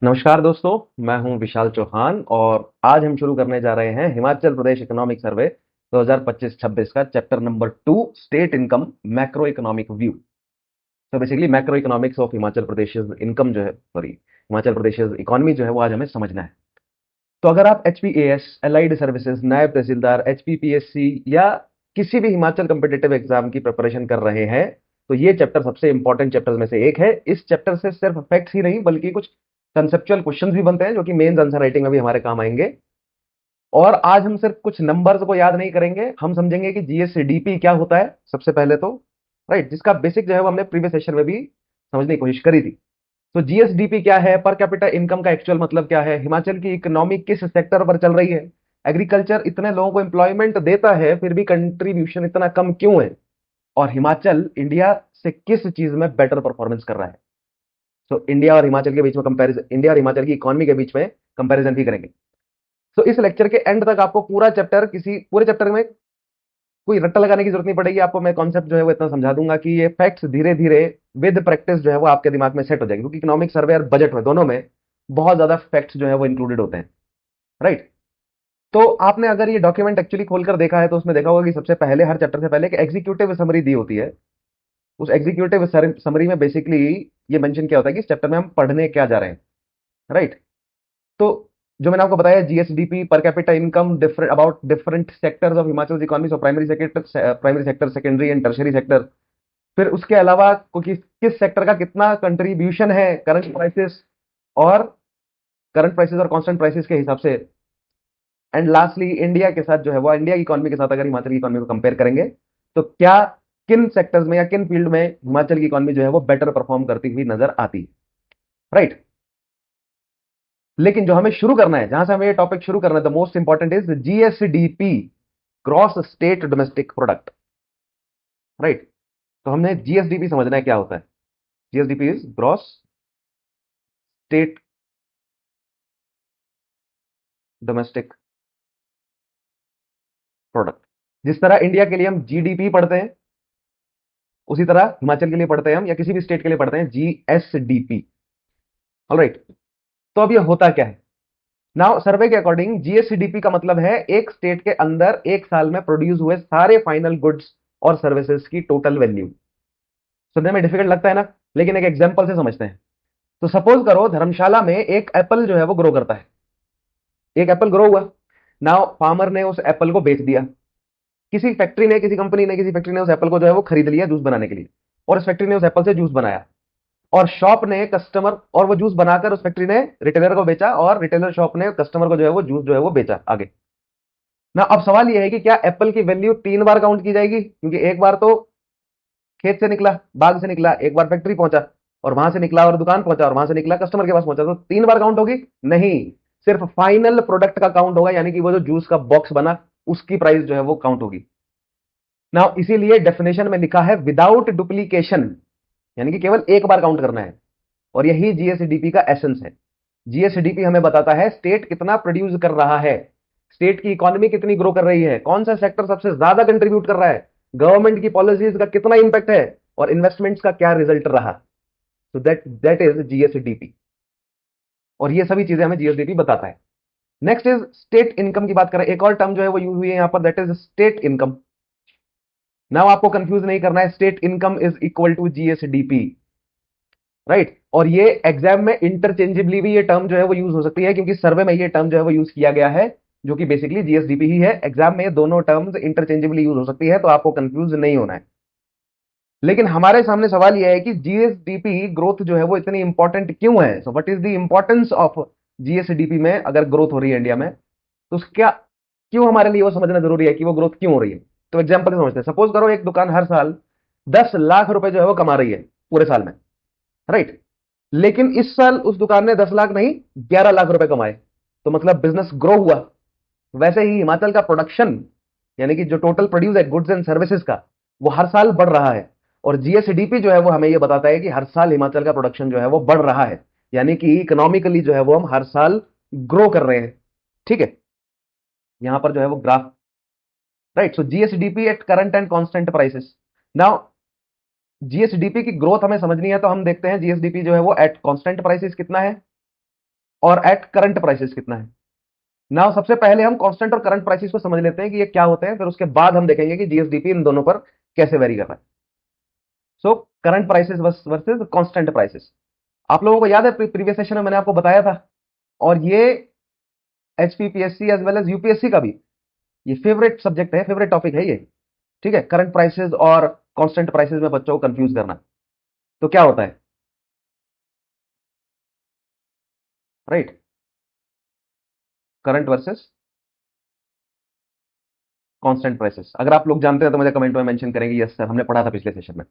नमस्कार दोस्तों, मैं हूं विशाल चौहान और आज हम शुरू करने जा रहे हैं हिमाचल प्रदेश इकोनॉमिक सर्वे 2025-26 का chapter number 2 state income macro economic view. तो basically macro economics of Himachal Pradesh income जो है, सॉरी, हिमाचल प्रदेश इकोनॉमी जो है वो आज हमें समझना है। तो अगर आप एचपीएएस, एलाइड सर्विसेज, नायब तहसीलदार, एचपीपीएससी या किसी भी हिमाचल कम्पिटेटिव एग्जाम की प्रिपरेशन कर रहे हैं तो ये चैप्टर सबसे इंपॉर्टेंट चैप्टर में से एक है। इस चैप्टर से सिर्फ फैक्ट्स ही नहीं बल्कि कुछ कंसेप्चुअल क्वेश्चंस भी बनते हैं जो कि मेंस आंसर राइटिंग में भी हमारे काम आएंगे। और आज हम सिर्फ कुछ नंबर्स को याद नहीं करेंगे, हम समझेंगे कि जीएसडीपी क्या होता है सबसे पहले तो, राइट, जिसका बेसिक जो है वो हमने प्रीवियस सेशन में भी समझने की कोशिश करी थी। तो जीएसडीपी क्या है, पर कैपिटा इनकम का एक्चुअल मतलब क्या है, हिमाचल की इकोनॉमी किस सेक्टर पर चल रही है, एग्रीकल्चर इतने लोगों को एम्प्लॉयमेंट देता है फिर भी कंट्रीब्यूशन इतना कम क्यों है, और हिमाचल इंडिया से किस चीज में बेटर परफॉर्मेंस कर रहा है। तो इंडिया और हिमाचल के बीच में कंपैरिजन, इंडिया और हिमाचल की इकोनॉमी के बीच में कंपैरिजन भी करेंगे। तो इस लेक्चर के एंड तक आपको पूरा चैप्टर, किसी पूरे चैप्टर में कोई रट्टा लगाने की जरूरत नहीं पड़ेगी। आपको मैं कॉन्सेप्ट जो है वो इतना समझा दूंगा कि ये फैक्ट्स धीरे धीरे विद प्रैक्टिस जो है वो आपके दिमाग में सेट हो जाएगी, क्योंकि इकोनॉमिक सर्वे और बजट में दोनों में बहुत ज्यादा फैक्ट्स जो है वो इंक्लूडेड होते हैं, राइट। तो आपने अगर ये डॉक्यूमेंट एक्चुअली खोलकर देखा है तो उसमें देखा होगा कि सबसे पहले, हर चैप्टर से पहले एक एग्जीक्यूटिव समरी दी होती है। उस एग्जीक्यूटिव समरी में बेसिकली ये मेंशन किया होता है कि इस चैप्टर में हम पढ़ने क्या जा रहे हैं, राइट। तो जो मैंने आपको बताया, जीएसडीपी, पर capita income, different about different sectors of Himachal economy, so primary sector, secondary and tertiary sector. फिर उसके अलावा किस सेक्टर का कितना कंट्रीब्यूशन है और करंट प्राइसेस और कांस्टेंट प्राइसेस के हिसाब से। एंड लास्टली इंडिया के साथ जो है वो, इंडिया की इकोनॉमी के साथ अगर हिमाचल की इकोनॉमी को कंपेयर करेंगे तो क्या, किन सेक्टर्स में या किन फील्ड में हिमाचल की इकोनॉमी जो है वो बेटर परफॉर्म करती हुई नजर आती है, राइट। लेकिन जो हमें शुरू करना है, जहां से हमें ये टॉपिक शुरू करना है, the most important is GSDP, gross state domestic product, right. तो हमने जीएसडीपी समझना है क्या होता है। GSDP is gross state domestic product. जिस तरह इंडिया के लिए हम जीडीपी पढ़ते हैं, उसी तरह हिमाचल के लिए पढ़ते हैं हम, या किसी भी स्टेट के लिए पढ़ते हैं जीएसडीपी, ऑलराइट। तो अब ये होता क्या है। नाउ सर्वे के अकॉर्डिंग जीएसडीपी का मतलब है एक स्टेट के अंदर एक साल में प्रोड्यूस हुए सारे फाइनल गुड्स और सर्विसेज की टोटल वैल्यू। सुनने में डिफिकल्ट लगता है ना, लेकिन एक एग्जांपल से समझते हैं। तो सपोज करो धर्मशाला में एक एप्पल जो है वो ग्रो करता है। एक एप्पल ग्रो हुआ, नाउ फार्मर ने उस एप्पल को बेच दिया। किसी फैक्ट्री ने, किसी कंपनी ने, किसी फैक्ट्री ने उस एप्पल को जो है वो खरीद लिया जूस बनाने के लिए, और उस फैक्ट्री ने उस एप्पल से जूस बनाया, और शॉप ने कस्टमर, और वो जूस बनाकर उस फैक्ट्री ने रिटेलर को बेचा, और रिटेलर शॉप ने कस्टमर को जो है वो जूस जो है वो बेचा आगे। ना अब सवाल ये है कि क्या एप्पल की वैल्यू 3 बार काउंट की जाएगी, क्योंकि एक बार तो खेत से निकला, बाग से निकला, एक बार फैक्ट्री पहुंचा, और वहां से निकला और दुकान पहुंचा, और वहां से निकला कस्टमर के पास पहुंचा, तो 3 बार काउंट होगी? नहीं, सिर्फ फाइनल प्रोडक्ट का काउंट होगा, यानी कि वो जो जूस का बॉक्स बना उसकी प्राइस जो है वो काउंट होगी ना। इसीलिए डेफिनेशन में लिखा है विदाउट डुप्लीकेशन, यानी कि केवल एक बार काउंट करना है। और यही जीएसडीपी का एसेंस है। जीएसडीपी हमें बताता है स्टेट कितना प्रोड्यूस कर रहा है, स्टेट की इकोनॉमी कितनी ग्रो कर रही है, कौन सा सेक्टर सबसे ज्यादा कंट्रीब्यूट कर रहा है, गवर्नमेंट की पॉलिसीज का कितना इंपैक्ट है, और इन्वेस्टमेंट्स का क्या रिजल्ट रहा। तो दैट इज जीएसडीपी, और ये सभी चीजें हमें जीएसडीपी बताता है। नेक्स्ट इज स्टेट इनकम की बात करें, एक और टर्म जो है वो यूज हुई है यहां पर, that is state income. Now आपको कंफ्यूज नहीं करना है, state income is equal to GSDP, right. और ये एग्जाम में इंटरचेंजेबली भी ये टर्म जो है वो यूज हो सकती है, क्योंकि सर्वे में ये टर्म जो है वो यूज किया गया है, जो कि बेसिकली जीएसडीपी ही है। एग्जाम में ये दोनों टर्म्स इंटरचेंजेबली यूज हो सकती है, तो आपको कंफ्यूज नहीं होना है। लेकिन हमारे सामने सवाल यह है कि जीएसडीपी ग्रोथ जो है वो इतनी इंपॉर्टेंट क्यों है। So what is the importance of GSDP में, अगर ग्रोथ हो रही है इंडिया में तो क्या, क्यों हमारे लिए वो समझना जरूरी है कि वो ग्रोथ क्यों हो रही है। तो एग्जाम्पल से समझते हैं। सपोज करो एक दुकान हर साल 10 लाख रुपए जो है वो कमा रही है पूरे साल में, राइट। लेकिन इस साल उस दुकान ने 10 लाख नहीं, 11 लाख रुपए कमाए, तो मतलब बिजनेस ग्रो हुआ। वैसे ही हिमाचल का प्रोडक्शन, यानी कि जो टोटल प्रोड्यूस है गुड्स एंड सर्विसेज का, वो हर साल बढ़ रहा है। और जीएसडीपी जो है वो हमें ये बताता है कि हर साल हिमाचल का प्रोडक्शन जो है वो बढ़ रहा है, यानी कि इकोनॉमिकली जो है वो हम हर साल ग्रो कर रहे हैं, ठीक है। यहां पर जो है वो graph, right. So GSDP at current and constant prices. Now GSDP की ग्रोथ हमें समझनी है, तो हम देखते हैं जीएसडीपी जो है वो एट कांस्टेंट प्राइसेस कितना है। और एट करंट प्राइसेस कितना है। नाउ सबसे पहले हम कांस्टेंट और करंट प्राइसेस को समझ लेते हैं कि ये क्या होते हैं, फिर उसके बाद हम देखेंगे कि जीएसडीपी इन दोनों पर कैसे वेरी कर रहा है। So current prices versus constant prices, आप लोगों को याद है प्रीवियस सेशन में मैंने आपको बताया था, और ये HPPSC as well as UPSC का भी ये फेवरेट सब्जेक्ट है, फेवरेट टॉपिक है ये। ठीक है, करंट प्राइसेस और कांस्टेंट प्राइसेस में बच्चों को कंफ्यूज करना। तो क्या होता है, right, current versus constant prices. अगर आप लोग जानते हैं तो मुझे कमेंट में मेंशन करेंगे, यस सर हमने पढ़ा था पिछले सेशन में।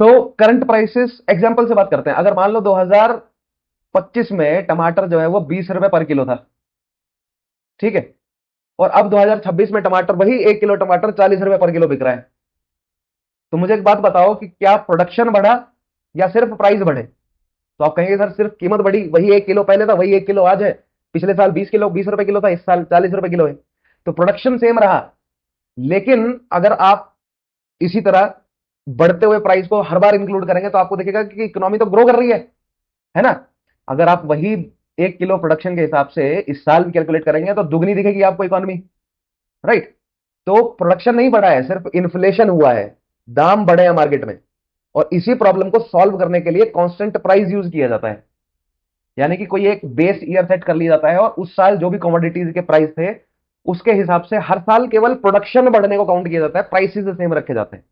तो करंट प्राइसेस एग्जांपल से बात करते हैं। अगर मान लो 2025 में टमाटर जो है वो 20 रुपए पर किलो था, ठीक है, और अब 2026 में टमाटर, वही 1 किलो टमाटर 40 रुपए पर किलो बिक रहा है। तो मुझे एक बात बताओ कि क्या प्रोडक्शन बढ़ा या सिर्फ प्राइस बढ़े। तो आप कहेंगे सर सिर्फ कीमत बढ़ी, वही 1 किलो पहले था, वही 1 किलो आज है। पिछले साल 20 किलो 20 रुपए किलो था, इस साल 40 रुपए किलो है। तो प्रोडक्शन सेम रहा, लेकिन अगर आप इसी तरह बढ़ते हुए प्राइस को हर बार इंक्लूड करेंगे तो आपको दिखेगा कि इकोनॉमी तो ग्रो कर रही है ना। अगर आप वही 1 किलो प्रोडक्शन के हिसाब से इस साल भी कैलकुलेट करेंगे तो दुगनी दिखेगी आपको इकोनॉमी, राइट। तो प्रोडक्शन नहीं बढ़ा है, सिर्फ इन्फ्लेशन हुआ है, दाम बढ़े हैं मार्केट में। और इसी प्रॉब्लम को सॉल्व करने के लिए कांस्टेंट प्राइस यूज किया जाता है, यानी कि कोई एक बेस ईयर सेट कर लिया जाता है और उस साल जो भी कमोडिटीज के प्राइस थे उसके हिसाब से हर साल केवल प्रोडक्शन बढ़ने को काउंट किया जाता है, प्राइसेस सेम रखे जाते हैं।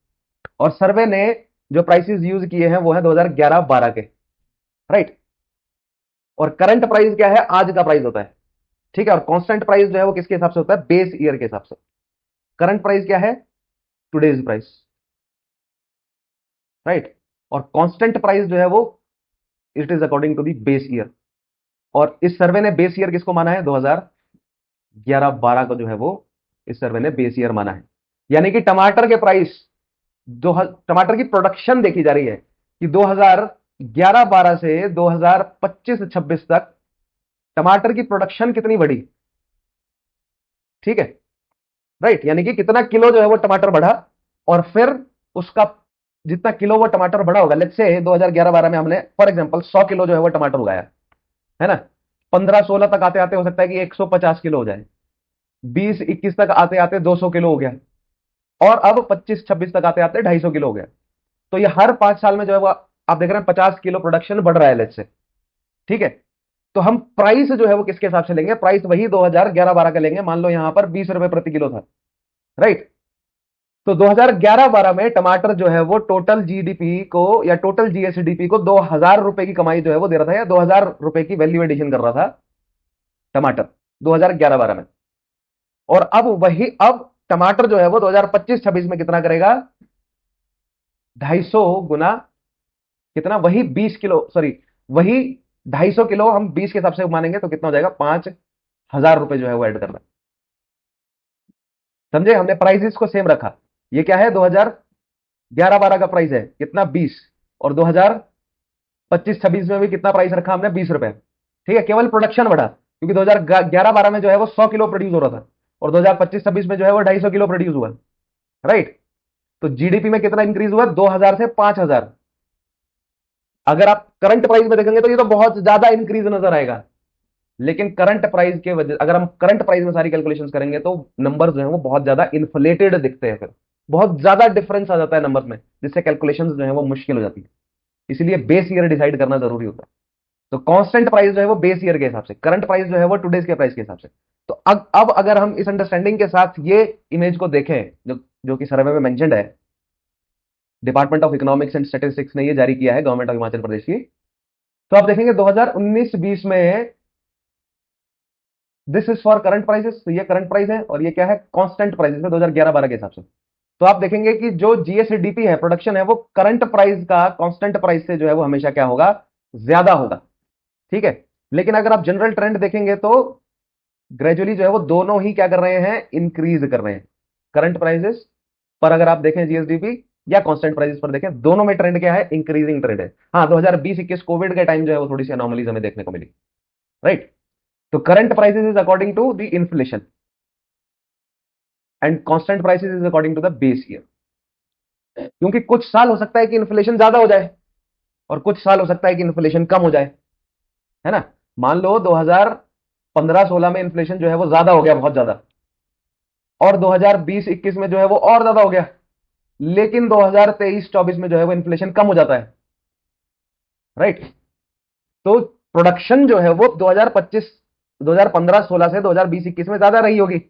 और सर्वे ने जो प्राइसेस यूज किए हैं वो है 2011-12 के, राइट। और करंट प्राइस क्या है, आज का प्राइस होता है, ठीक है। और कांस्टेंट प्राइस जो है वो किसके हिसाब से होता है, बेस ईयर के हिसाब से। करंट प्राइस क्या है, टुडेज प्राइस, राइट। और कांस्टेंट प्राइस जो है वो it is according to the base year. और इस सर्वे ने बेस ईयर किसको माना है, 2011-12 को जो है वो इस सर्वे ने बेस ईयर माना है। यानी कि टमाटर के प्राइस, टमाटर की प्रोडक्शन देखी जा रही है कि 2011-12 से 2025-26 तक टमाटर की प्रोडक्शन कितनी बढ़ी, ठीक है, राइट। यानी कि कितना किलो जो है वो टमाटर बढ़ा, और फिर उसका जितना किलो वो टमाटर बढ़ा होगा, लेट्स से 2011-12 में हमने फॉर एग्जांपल 100 किलो जो है वो टमाटर उगाया, है ना। 15-16 तक आते आते हो सकता है कि 150 किलो हो जाए, 20-21 तक आते आते 200 किलो हो गया, और अब 25-26 तक आते आते 250 किलो हो गया। तो ये हर 5 साल में जो है वो आप देख रहे हैं 50 किलो प्रोडक्शन बढ़ रहा है, लेट्स से, ठीक है। तो हम प्राइस जो है वो किसके हिसाब से लेंगे, प्राइस वही 2011-12 का लेंगे। मान लो यहां पर 20 रुपए प्रति किलो था, राइट। तो 2011-12 में टमाटर जो है वो टोटल जीडीपी को या टोटल जीएसडीपी को 2000 रुपए की कमाई जो है वो दे रहा था, या 2000 रुपए की वैल्यू एडिशन कर रहा था टमाटर 2011-12 में। और अब टमाटर जो है वो 2025-26 में कितना करेगा, 250 गुना कितना, वही 20 किलो, सॉरी, वही 250 किलो हम 20 के हिसाब से मानेंगे तो कितना हो जाएगा, 5000 रुपए जो है वो ऐड करना। समझे, हमने प्राइसेस को सेम रखा। ये क्या है, 2011-12 का प्राइस है कितना, 20, और 2025-26 में भी कितना प्राइस रखा हमने, 20 रुपए, ठीक है। केवल प्रोडक्शन बढ़ा क्योंकि 2011-12 में जो है वो 100 किलो प्रोड्यूस हो रहा था, और 2025-26 में जो है वो 250 किलो प्रोड्यूस हुआ, राइट। तो जीडीपी में कितना इंक्रीज हुआ, 2000 से 5000। अगर आप करंट प्राइस में देखेंगे तो ये तो बहुत ज्यादा इंक्रीज नजर आएगा, लेकिन करंट प्राइस के वजह, अगर हम करंट प्राइस में सारी कैलकुलेशंस करेंगे तो नंबर्स जो है वो बहुत ज्यादा इन्फ्लेटेड दिखते हैं, फिर बहुत ज्यादा डिफरेंस आ जाता है नंबर्स में, जिससे कैलकुलेशंस जो है वो मुश्किल हो जाती है। इसलिए बेस ईयर डिसाइड करना जरूरी होता है। तो कांस्टेंट प्राइस जो है वो बेस ईयर के हिसाब से, करंट प्राइस जो है वो टुडेज के प्राइस के हिसाब से। तो अब अगर हम इस अंडरस्टैंडिंग के साथ ये इमेज को देखें, जो जो कि सर्वे में मेंशन्ड है, department of economics and statistics ने ये जारी किया है, गवर्नमेंट ऑफ हिमाचल प्रदेश की। तो आप देखेंगे 2019-20 में this is for current prices, तो ये करंट प्राइस है, और ये क्या है, कांस्टेंट प्राइसेस है 2011-12 के हिसाब से। तो आप देखेंगे कि जो जीएसडीपी है, प्रोडक्शन है, वो करंट प्राइस का कांस्टेंट प्राइस से जो है वो हमेशा क्या होगा, ज्यादा होगा, ठीक है। लेकिन अगर आप जनरल ट्रेंड देखेंगे तो ग्रेजुअली जो है वो दोनों ही क्या कर रहे हैं, इंक्रीज कर रहे हैं। करंट प्राइसेस पर अगर आप देखें जीएसडीपी या कांस्टेंट प्राइसेस पर देखें, दोनों में ट्रेंड क्या है, इंक्रीजिंग ट्रेंड है। हाँ, 2020-21 कोविड के टाइम जो है वो थोड़ी सी अनोमलीज हमें देखने को मिली, राइट। तो current prices is according to the inflation and constant prices is according to the base year. क्योंकि कुछ साल हो सकता है कि इन्फ्लेशन ज्यादा हो जाए और कुछ साल हो सकता है कि इन्फ्लेशन कम हो जाए, है ना। मान लो 2015-16 में इन्फ्लेशन जो है वो ज्यादा हो गया, बहुत ज्यादा, और 2020-21 में जो है वो और ज्यादा हो गया, लेकिन 2023-24 में जो है वो इन्फ्लेशन कम हो जाता है, राइट। तो प्रोडक्शन जो है वो 2015-16 से 2020-21 में ज्यादा रही होगी,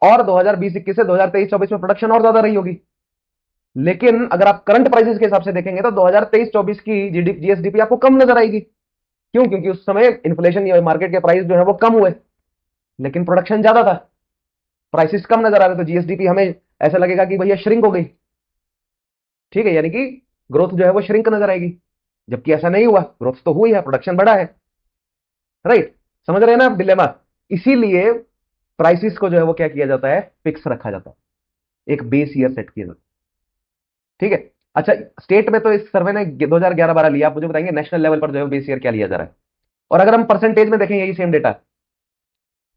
और 2020-21 से 2023-24 में प्रोडक्शन और ज्यादा रही होगी। लेकिन अगर आप करंट प्राइसेस के हिसाब से देखेंगे तो 2023-24 की जीएसडीपी आपको कम नजर आएगी। क्यों? क्योंकि उस समय इन्फ्लेशन या मार्केट के प्राइस जो है वो कम हुए, लेकिन प्रोडक्शन ज्यादा था, प्राइसेस कम नजर आ रहे, तो जीएसडीपी हमें ऐसा लगेगा कि भैया श्रिंक हो गई, ठीक है, यानी कि ग्रोथ जो है वो श्रिंक नजर आएगी, जबकि ऐसा नहीं हुआ, ग्रोथ तो हुई है, प्रोडक्शन बढ़ा है, राइट। समझ रहे हैं ना आप डिलेमा? इसीलिए प्राइसेस को जो है वो क्या किया जाता है, फिक्स रखा जाता है, एक बेस ईयर सेट किया जाता है, ठीक है। अच्छा, स्टेट में तो इस सर्वे ने 2011-12 लिया, आप मुझे बताएंगे नेशनल लेवल पर जो है बेस ईयर क्या लिया जा रहा है? और अगर हम परसेंटेज में देखेंगे यही सेम डेटा,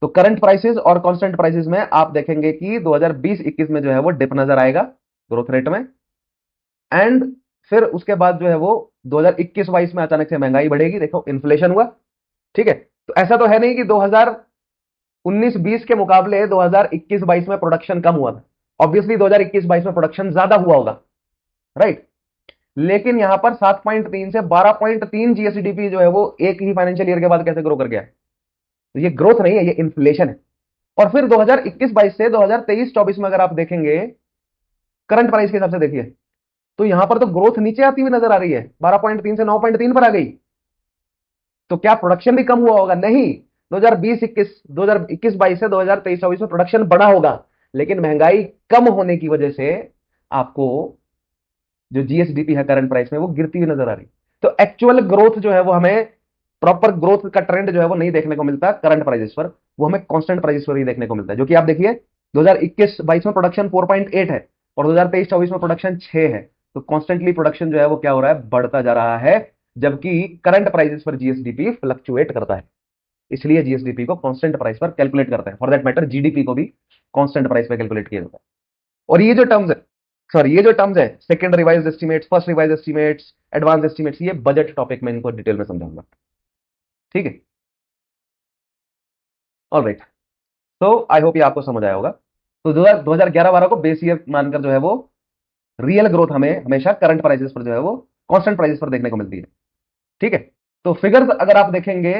तो करंट प्राइसेस और कांस्टेंट प्राइसेस में आप देखेंगे कि 2020-21 में जो है वो डिप नजर आएगा ग्रोथ रेट में, एंड फिर उसके बाद जो है वो 2021-22 में अचानक से महंगाई बढ़ेगी, देखो इन्फ्लेशन हुआ, ठीक है। तो ऐसा तो है नहीं कि 2019-20 के मुकाबले 2021-22 में प्रोडक्शन कम हुआ था, ऑब्वियसली 2021-22 में प्रोडक्शन ज्यादा हुआ होगा, राइट। लेकिन यहां पर 7.3 से 12.3 जीएसडीपी जो है वो एक ही फाइनेंशियल ईयर के बाद कैसे ग्रो कर गया है? तो ये ग्रोथ नहीं है, ये इन्फ्लेशन है। और फिर 2021-22 से 2023-24 में अगर आप देखेंगे करंट प्राइस के हिसाब से देखिए, तो यहां पर तो ग्रोथ नीचे आती हुई नजर आ रही है, 12.3 से 9.3 पर आ गई। तो क्या प्रोडक्शन भी कम हुआ होगा? नहीं, 2021-22 से 2023-24 में प्रोडक्शन बढ़ा होगा, लेकिन महंगाई कम होने की वजह से आपको जो जीएसडीपी है करंट प्राइस में वो गिरती हुई नजर आ रही। तो एक्चुअल ग्रोथ जो है वो हमें, प्रॉपर ग्रोथ का ट्रेंड जो है वो नहीं देखने को मिलता करंट प्राइसेस पर, वो हमें कांस्टेंट प्राइसेस पर ही देखने को मिलता है, जो कि आप देखिए 2021-22 में प्रोडक्शन 4.8 है और 2023-24 में प्रोडक्शन 6 है। तो कॉन्स्टेंटली प्रोडक्शन जो है वो क्या हो रहा है, बढ़ता जा रहा है, जबकि करंट प्राइसेस पर जीएसडीपी फ्लक्चुएट करता है। इसलिए जीएसडीपी को कांस्टेंट प्राइस पर कैलकुलेट करते हैं, फॉर दैट मैटर जीडीपी को भी कांस्टेंट प्राइस पर कैलकुलेट किया जाता है। और ये जो टर्म्स है, सॉरी ये जो टर्म्स है, second revise estimates, first revise estimates, advance estimates, ये बजट टॉपिक में इनको डिटेल में समझाऊंगा, ठीक है। ऑलराइट, तो आई होप ये आपको समझ आया होगा। तो 2011-12 को बेस ईयर मानकर जो है वो रियल ग्रोथ हमें हमेशा करंट प्राइसेस पर जो है वो कांस्टेंट प्राइसेस पर देखने को मिलती है, ठीक है। तो फिगर्स अगर आप देखेंगे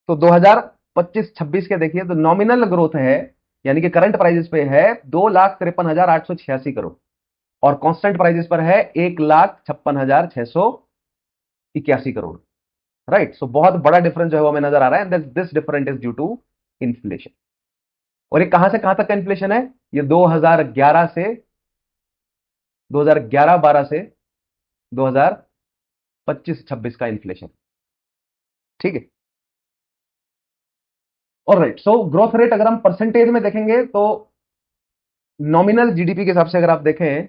तो 2025-26 के देखिए, तो नॉमिनल ग्रोथ है, यानी कि करंट प्राइसेस पे है 2,53,886 करोड़, और कांस्टेंट प्राइसेस पर है 1,56,681 करोड़, राइट। सो बहुत बड़ा डिफरेंस जो है वो हमें नजर आ रहा है, and this difference is due to inflation. और ये कहां से कहां तक का इन्फ्लेशन है? ये 2011-12 से 2025-26 का इन्फ्लेशन, ठीक है। और राइट, सो ग्रोथ रेट अगर हम परसेंटेज में देखेंगे तो नॉमिनल जीडीपी के हिसाब से अगर आप देखें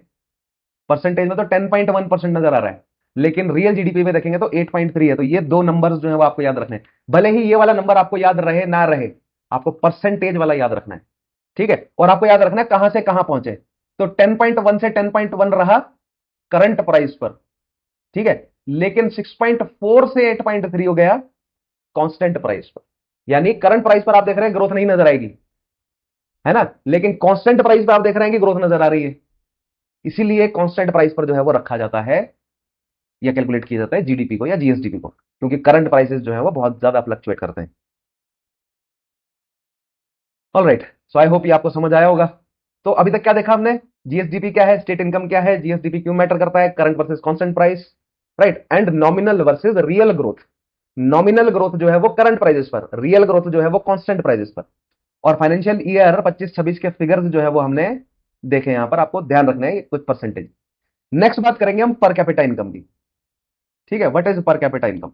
परसेंटेज में तो 10.1% नजर आ रहा है, लेकिन रियल जीडीपी में देखेंगे तो 8.3 है। तो ये दो नंबर्स जो है वो आपको याद रखने हैं, भले ही ये वाला नंबर आपको याद रहे ना रहे, आपको परसेंटेज वाला याद रखना है, ठीक है। और आपको याद रखना है कहां से कहां पहुंचे, तो 10.1 से 10.1 रहा करंट प्राइस पर, ठीक है, लेकिन 6.4 से 8.3 हो गया कांस्टेंट प्राइस पर। यानी करंट प्राइस पर आप देख रहे हैं ग्रोथ नहीं नजर आएगी, है ना, लेकिन कांस्टेंट प्राइस पर आप देख रहे हैं कि ग्रोथ नजर आ रही है। इसीलिए कांस्टेंट प्राइस पर जो है वो रखा जाता है या कैलकुलेट किया जाता है जीडीपी को या जीएसडीपी को, क्योंकि करंट प्राइसेस जो है वो बहुत ज्यादा फ्लक्चुएट करते हैं। ऑलराइट, सो आई होप ये आपको समझ आया होगा। तो अभी तक क्या देखा हमने? जीएसडीपी क्या है, स्टेट इनकम क्या है, जीएसडीपी क्यों मैटर करता है, current versus constant price, right, and nominal versus real growth. Nominal growth जो है वो करंट प्राइसेस पर, रियल ग्रोथ जो है वो कांस्टेंट प्राइसेस पर। और फाइनेंशियल ईयर 25-26 के फिगर्स जो है वो हमने देखे, यहां पर आपको ध्यान रखना है कुछ परसेंटेज। नेक्स्ट बात करेंगे हम पर कैपिटा इनकम की, ठीक है। व्हाट इज पर कैपिटा इनकम?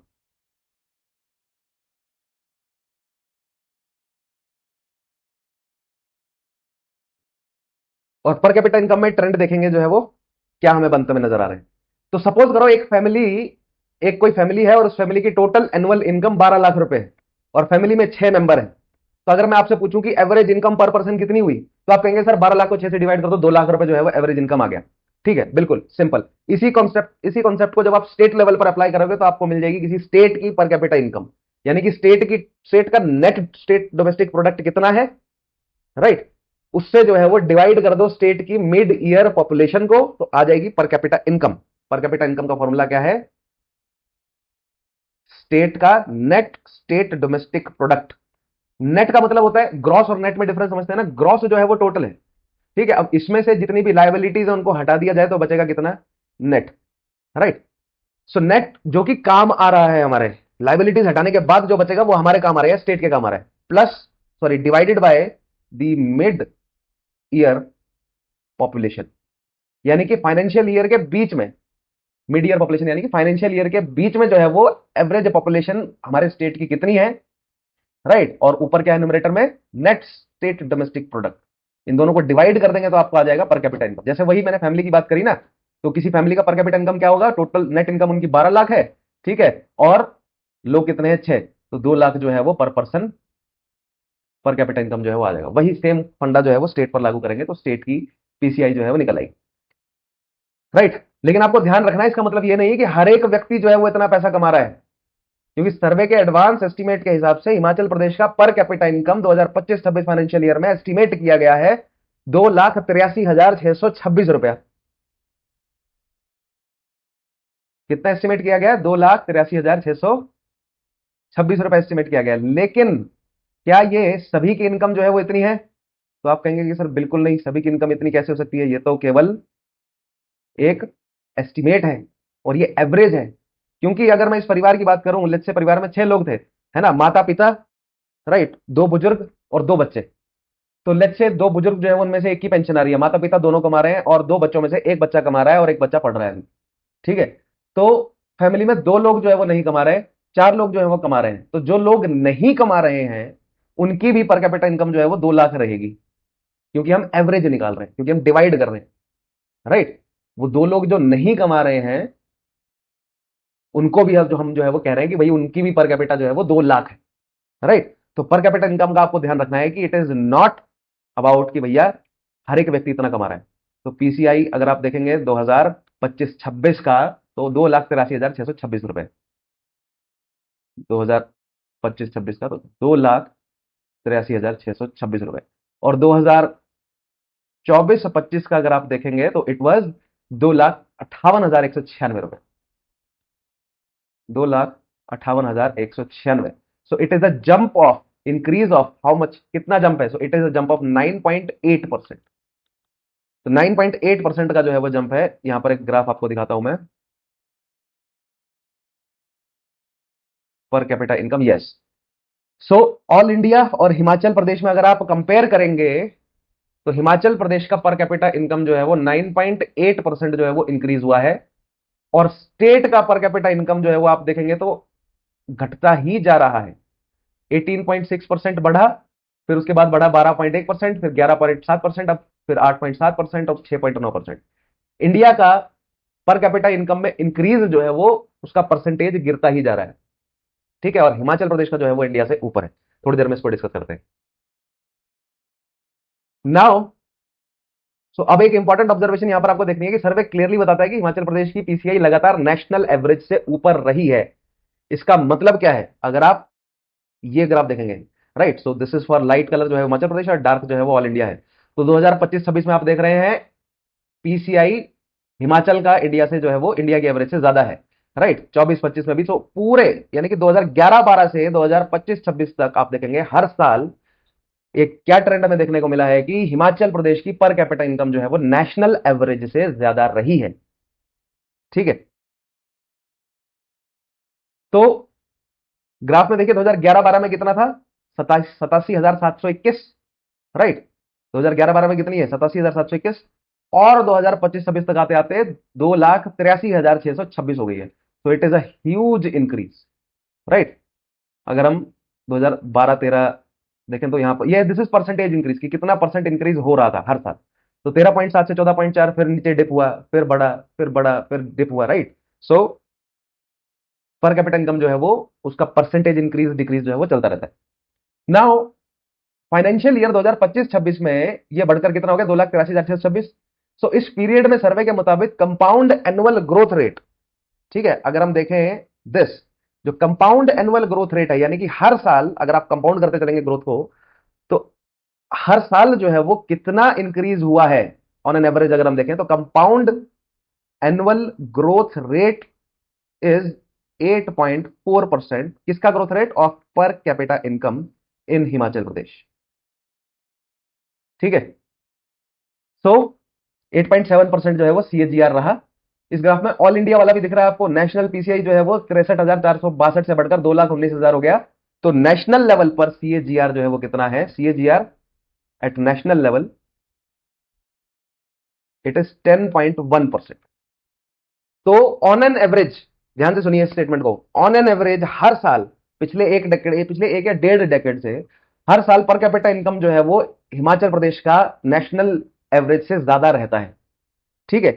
और पर कैपिटा इनकम में ट्रेंड देखेंगे जो है वो क्या हमें बनते हुए नजर आ रहे हैं। तो सपोज करो एक कोई फैमिली है और उस फैमिली की टोटल एनुअल इनकम 12 लाख रुपए है, और फैमिली में 6 मेंबर है। तो अगर मैं आपसे पूछूं कि एवरेज इनकम पर पर्सन कितनी हुई, तो आप कहेंगे सर 12 लाख को 6 से डिवाइड कर दो, 2 लाख रुपए जो है वो एवरेज इनकम आ गया। ठीक है, बिल्कुल सिंपल। इसी कॉन्सेप्ट को जब आप स्टेट लेवल पर अप्लाई करोगे तो आपको मिल जाएगी किसी स्टेट की पर कैपिटा इनकम, यानी कि स्टेट का नेट स्टेट डोमेस्टिक प्रोडक्ट कितना है, राइट, उससे जो है वो डिवाइड कर दो स्टेट की मिड ईयर पॉपुलेशन को, तो आ जाएगी पर कैपिटा इनकम। पर कैपिटा इनकम का फॉर्मूला क्या है? स्टेट का net state domestic product. Net का मतलब होता है ग्रॉस, और नेट में डिफरेंस समझते हैं ना, ग्रॉस जो है वो टोटल है, ठीक है। अब इसमें से जितनी भी लायबिलिटीज है उनको हटा दिया जाए तो बचेगा कितना? Net, right. सो नेट जो कि काम आ रहा है हमारे, लायबिलिटीज हटाने के बाद जो बचेगा वो हमारे काम आ रहा है, स्टेट के काम आ रहा है, plus sorry divided by the mid year population, यानी कि फाइनेंशियल ईयर के बीच में, मिड ईयर पॉपुलेशन यानी कि फाइनेंशियल ईयर के बीच में जो है वो एवरेज पॉपुलेशन हमारे स्टेट की कितनी है, राइट। और ऊपर क्या है न्यूमरेटर में? Net state domestic product. इन दोनों को डिवाइड कर देंगे तो आपको आ जाएगा पर कैपिटा इनकम। जैसे वही मैंने फैमिली की बात करी ना, तो किसी फैमिली का पर कैपिटा इनकम क्या होगा? टोटल नेट इनकम उनकी 12 लाख है, ठीक है, और लोग कितने हैं? 6, तो 2 लाख जो है वो पर पर्सन पर कैपिटा इनकम जो है वो आ जाएगा। वही सेम फंडा जो है वो स्टेट पर लागू करेंगे तो स्टेट की पीसीआई जो है वो निकल आएगी, राइट। लेकिन आपको ध्यान रखना है, इसका मतलब ये नहीं है कि हर एक व्यक्ति जो है वो इतना पैसा कमा रहा है, क्योंकि सर्वे के एडवांस एस्टीमेट के हिसाब से हिमाचल प्रदेश का पर कैपिटा इनकम 2025-26 फाइनेंशियल ईयर में एस्टीमेट किया गया है 2,83,626 रुपया। कितना एस्टीमेट किया गया? 2,83,626 रुपया एस्टीमेट किया गया। लेकिन क्या ये सभी की इनकम जो है वो इतनी है? तो आप कहेंगे कि सर बिल्कुल नहीं, सभी की इनकम इतनी कैसे हो सकती है? ये तो केवल एक एस्टीमेट है और ये एवरेज है। क्योंकि अगर मैं इस परिवार की बात करूं, लेट्स से परिवार में 6 लोग थे, है ना, माता पिता, राइट, 2 बुजुर्ग और 2 बच्चे। तो लेट्स से 2 बुजुर्ग जो है उनमें से एक की पेंशन आ रही है, माता पिता दोनों कमा रहे हैं, और 2 बच्चों में से एक बच्चा कमा रहा है और एक बच्चा पढ़ रहा है, ठीक है। तो फैमिली में 2 लोग जो है वो नहीं कमा रहे, 4 लोग जो है वो कमा रहे हैं। तो जो लोग नहीं कमा रहे हैं उनकी भी पर कैपिटा इनकम जो है वो 2 लाख रहेगी, क्योंकि हम एवरेज निकाल रहे हैं, क्योंकि हम डिवाइड कर रहे हैं, राइट। वो 2 लोग जो नहीं कमा रहे हैं उनको भी अब जो हम जो है वो कह रहे हैं कि भाई उनकी भी पर कैपिटा जो है वो 2 लाख है, राइट। तो पर कैपिटा इनकम का आपको ध्यान रखना है कि इट इज नॉट अबाउट कि भैया हर एक व्यक्ति इतना कमा रहा है। तो पीसीआई अगर आप देखेंगे 2025-26 का, तो 2,83,626 रुपए, 2025-26 का तो 2,83,626 रुपए। और 2024-25 का अगर आप देखेंगे तो इट वॉज 2,58,196 रुपए, 2,58,196। सो it is a jump of increase of how much, कितना जंप है? So it is a jump of 9.8%। तो 9.8% का जो है वो जंप है। यहां पर एक ग्राफ आपको दिखाता हूं मैं, पर capita income, yes. So all India और हिमाचल प्रदेश में अगर आप कंपेयर करेंगे तो हिमाचल प्रदेश का पर कैपिटा इनकम जो है वो 9.8% जो है वो इंक्रीज हुआ है, और स्टेट का पर कैपिटा इनकम जो है वो आप देखेंगे तो घटता ही जा रहा है। 18.6% बढ़ा, फिर उसके बाद बढ़ा 12.1%, फिर 11.7%, अब फिर 8.7% और 6.9%। इंडिया का पर कैपिटा इनकम में इंक्रीज जो है वो उसका परसेंटेज गिरता ही जा रहा है, ठीक है। और हिमाचल प्रदेश का जो है वो इंडिया से ऊपर है। थोड़ी देर में इसको डिस्कस करते हैं। नाउ सो अब एक इंपॉर्टेंट ऑब्जर्वेशन यहां पर आपको देखनी है कि सर्वे क्लियरली बताता है कि हिमाचल प्रदेश की पीसीआई लगातार नेशनल एवरेज से ऊपर रही है। इसका मतलब क्या है? अगर आप ये ग्राफ देखेंगे, right, so this is for light colour जो है हिमाचल प्रदेश और डार्क जो है वो ऑल इंडिया है। तो 2025-26 में आप देख रहे हैं पीसीआई हिमाचल का इंडिया से जो है वो इंडिया की एवरेज से ज्यादा है, राइट। 24-25 में भी। तो पूरे यानी कि 2011-12 से 2025-26 तक आप देखेंगे हर साल एक क्या ट्रेंड हमें देखने को मिला है कि हिमाचल प्रदेश की पर कैपिटा इनकम जो है वो नेशनल एवरेज से ज्यादा रही है, ठीक है। तो ग्राफ में देखिए 2011-12 में कितना था? 87,721, राइट। 2011-12 में कितनी है? 87,721। और 2025-26 तक आते आते 2,83,626 हो गई है। तो it is a huge increase, right. अगर हम 2012-13 देखें तो यहां पर ये दिस इज परसेंटेज इंक्रीज की कितना परसेंट इंक्रीज हो रहा था हर साल। तो 13.7 से 14.4, फिर नीचे डिप हुआ, फिर बढ़ा, फिर बढ़ा, फिर डिप हुआ, राइट। सो पर कैपिटा इनकम जो है वो उसका परसेंटेज इंक्रीज डिक्रीज जो है वो चलता रहता है। नाउ फाइनेंशियल ईयर 2025-26 में ये बढ़कर कितना हो गया? 2,83,626। सो इस पीरियड में सर्वे के मुताबिक कंपाउंड एनुअल ग्रोथ रेट, ठीक है, अगर हम देखें दिस, जो कंपाउंड एनुअल ग्रोथ रेट है, यानी कि हर साल अगर आप कंपाउंड करते चलेंगे ग्रोथ को, तो हर साल जो है वो कितना इंक्रीज हुआ है ऑन एन एवरेज, अगर हम देखें तो compound annual growth rate is 8.4%। किसका growth rate? Of per capita income in Himachal Pradesh. ठीक है, सो 8.7% जो है वो सीएजीआर रहा। इस ग्राफ में ऑल इंडिया वाला भी दिख रहा है आपको। नेशनल पीसीआई जो है वो 63,462 से बढ़कर 2,19,000 हो गया। तो नेशनल लेवल पर सीएजीआर जो है वो कितना है? CAGR at national level it is 10.1%। तो ऑन एन एवरेज, ध्यान से सुनिए स्टेटमेंट को, ऑन एन एवरेज हर साल पिछले एक या डेढ़ डेकेड से हर साल पर कैपिटा इनकम जो है वो हिमाचल प्रदेश का नेशनल एवरेज से ज्यादा रहता है। ठीक है,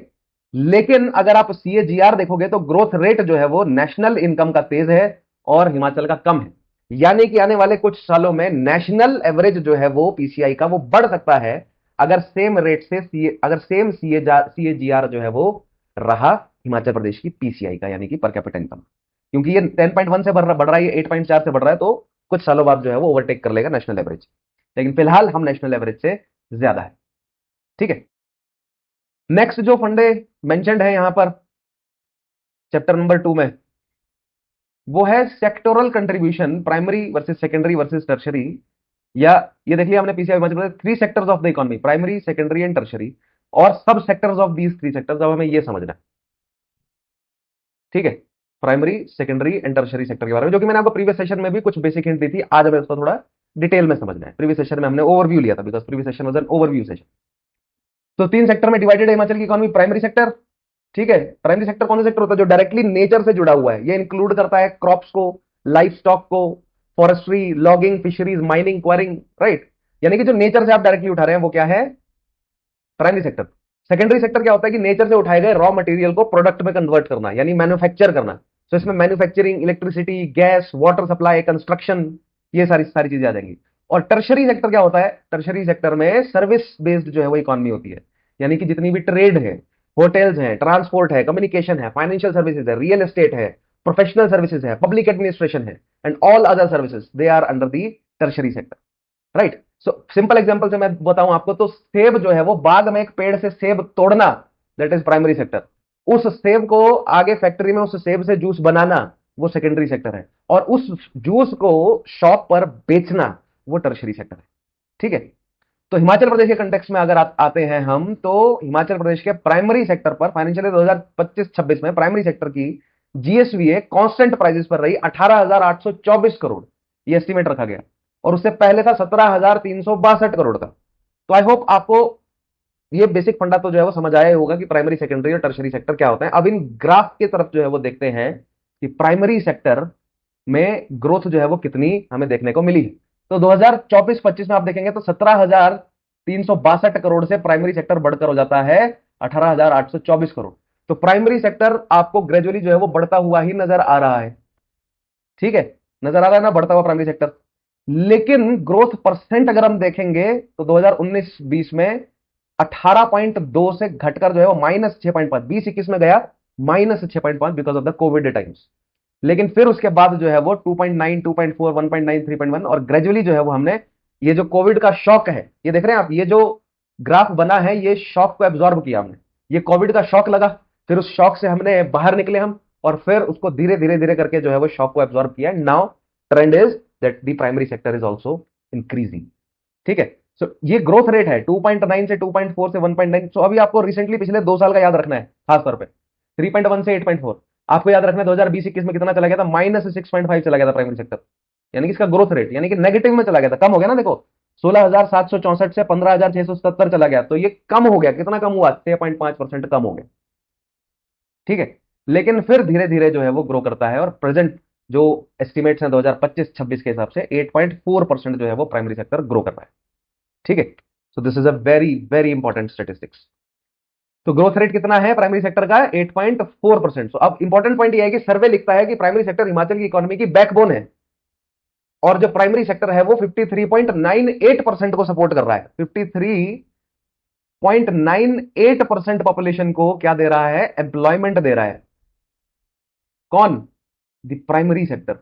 लेकिन अगर आप सीएजीआर देखोगे तो ग्रोथ रेट जो है वो नेशनल इनकम का तेज है और हिमाचल का कम है। यानी कि आने वाले कुछ सालों में नेशनल एवरेज जो है वो पीसीआई का वो बढ़ सकता है अगर सेम रेट से अगर सेम सीएजीआर जो है वो रहा हिमाचल प्रदेश की पीसीआई का, यानी कि पर कैपिटा इनकम। क्योंकि ये 10.1 से बढ़ रहा है, ये 8.4 से बढ़ रहा है, तो कुछ सालों बाद जो है वो ओवरटेक कर लेगा नेशनल एवरेज। लेकिन फिलहाल हम नेशनल एवरेज से ज्यादा है। ठीक है, नेक्स्ट जो फंडे मेंशन्ड है यहां पर चैप्टर नंबर 2 में, वो है sectoral contribution, primary versus secondary versus tertiary. या ये देख लिया हमने PCI Himachal Pradesh, 3 sectors of the economy, primary, secondary and tertiary, और सब सेक्टर्स ऑफ दीज 3 सेक्टर्स। अब हमें ये समझना है, ठीक है, primary, secondary and tertiary sector के बारे में, जो कि मैंने आपको प्रीवियस सेशन में भी कुछ बेसिक हिंट दी थी। आज हमें उसको थोड़ा डिटेल में समझना है। प्रीवियस सेशन में हमने ओवरव्यू लिया था, because previous session was an overview session. तो 3 सेक्टर में डिवाइडेड है हिमाचल की इकोनॉमी। प्राइमरी सेक्टर, ठीक है, प्राइमरी सेक्टर कौन सा सेक्टर होता है? जो डायरेक्टली नेचर से जुड़ा हुआ है। ये इंक्लूड करता है क्रॉप्स को, लाइफ स्टॉक को, forestry, logging, fisheries, mining, quarrying, right. यानी कि जो नेचर से आप डायरेक्टली उठा रहे हैं वो क्या है? Primary sector. सेकेंडरी सेक्टर क्या होता है कि नेचर से उठाए गए रॉ मटेरियल को प्रोडक्ट में कन्वर्ट करना, यानी मैन्युफैक्चर करना। तो इसमें manufacturing, electricity, gas, water supply, construction, ये सारी सारी चीजें आ जाएंगी। और टर्शरी सेक्टर क्या होता है? टर्शरी सेक्टर में सर्विस बेस्ड जो है वो इकोनॉमी होती है, यानी कि जितनी भी ट्रेड है, होटल्स हैं, ट्रांसपोर्ट है, कम्युनिकेशन है, फाइनेंशियल सर्विसेज है, रियल एस्टेट है, प्रोफेशनल सर्विसेज है, पब्लिक एडमिनिस्ट्रेशन है, and all other services, they are under the tertiary sector, right. So simple example से मैं बताऊं आपको, तो सेब जो है वो बाग में एक पेड़ से सेब तोड़ना, दैट इज प्राइमरी सेक्टर। उस सेब को आगे फैक्ट्री में उस सेब से जूस बनाना, वो सेकेंडरी सेक्टर है। और उस जूस को शॉप पर बेचना, वो टर्शरी सेक्टर है। ठीक है, तो हिमाचल प्रदेश के कंटेक्स्ट में अगर आते हैं हम, तो हिमाचल प्रदेश के प्राइमरी सेक्टर पर फाइनेंशियल 2025-26 में प्राइमरी सेक्टर की जीएसवीए कांस्टेंट प्राइसेस पर रही 18,824 करोड़, ये एस्टीमेट रखा गया। और उससे पहले था 17,362 करोड़ का। तो आई होप आपको ये बेसिक फंडा तो जो है वो समझ आया होगा कि प्राइमरी, सेकेंडरी और टर्शरी सेक्टर क्या होता है। अब इन ग्राफ की तरफ जो है वो देखते हैं कि प्राइमरी सेक्टर में ग्रोथ जो है वो कितनी हमें देखने को मिली है। तो 2024-25 में आप देखेंगे तो 17,362 करोड़ से प्राइमरी सेक्टर बढ़कर हो जाता है 18,824 करोड़। तो प्राइमरी सेक्टर आपको ग्रेजुअली जो है वो बढ़ता हुआ ही नजर आ रहा है। ठीक है, नजर आ रहा है ना बढ़ता हुआ प्राइमरी सेक्टर। लेकिन ग्रोथ परसेंट अगर हम देखेंगे तो 2019-20 में 18.2 से घटकर जो है वो -6.5, 20-21 में गया -6.5 because of the Covid times. लेकिन फिर उसके बाद जो है वो 2.9, 2.4, 1.9, 3.1, और ग्रेजुअली जो है वो हमने, ये जो कोविड का शॉक है, ये देख रहे हैं आप, ये जो ग्राफ बना है, ये शॉक को एब्जॉर्ब किया हमने। ये कोविड का शॉक लगा, फिर उस शॉक से हमने बाहर निकले हम, और फिर उसको धीरे धीरे धीरे करके जो है वो शॉक को एब्जॉर्ब किया। Now trend is that the primary sector is also increasing. ठीक है, सो ये ग्रोथ रेट है 2.9 से 2.4 से 1.9। सो अभी आपको रिसेंटली पिछले 2 साल का याद रखना है, खासतौर पे 3.1 से 8.4 आपको याद रखना है। 2020-21 में कितना चला गया था? -6.5 चला गया था प्राइमरी सेक्टर, यानी कि इसका ग्रोथ रेट, यानी कि नेगेटिव में चला गया था, कम हो गया ना। देखो 16,764 से 15,677 चला गया, तो ये कम हो गया। कितना कम हुआ? 6.5% कम हो गया। ठीक है, लेकिन फिर धीरे धीरे जो है वो ग्रो करता है, और प्रेजेंट जो एस्टिमेट्स हैं 2025-26 के हिसाब से 8.4% जो है वो प्राइमरी सेक्टर ग्रो कर रहा है। ठीक है, सो this is a very very important statistics. तो ग्रोथ रेट कितना है प्राइमरी सेक्टर का? 8.4%। सो अब इंपॉर्टेंट पॉइंट यह है कि सर्वे लिखता है कि प्राइमरी सेक्टर हिमाचल की इकोनॉमी की बैकबोन है, और जो प्राइमरी सेक्टर है वो 53.98% को सपोर्ट कर रहा है। 53 0.98% पॉपुलेशन को क्या दे रहा है? एम्प्लॉयमेंट दे रहा है। कौन? The primary sector.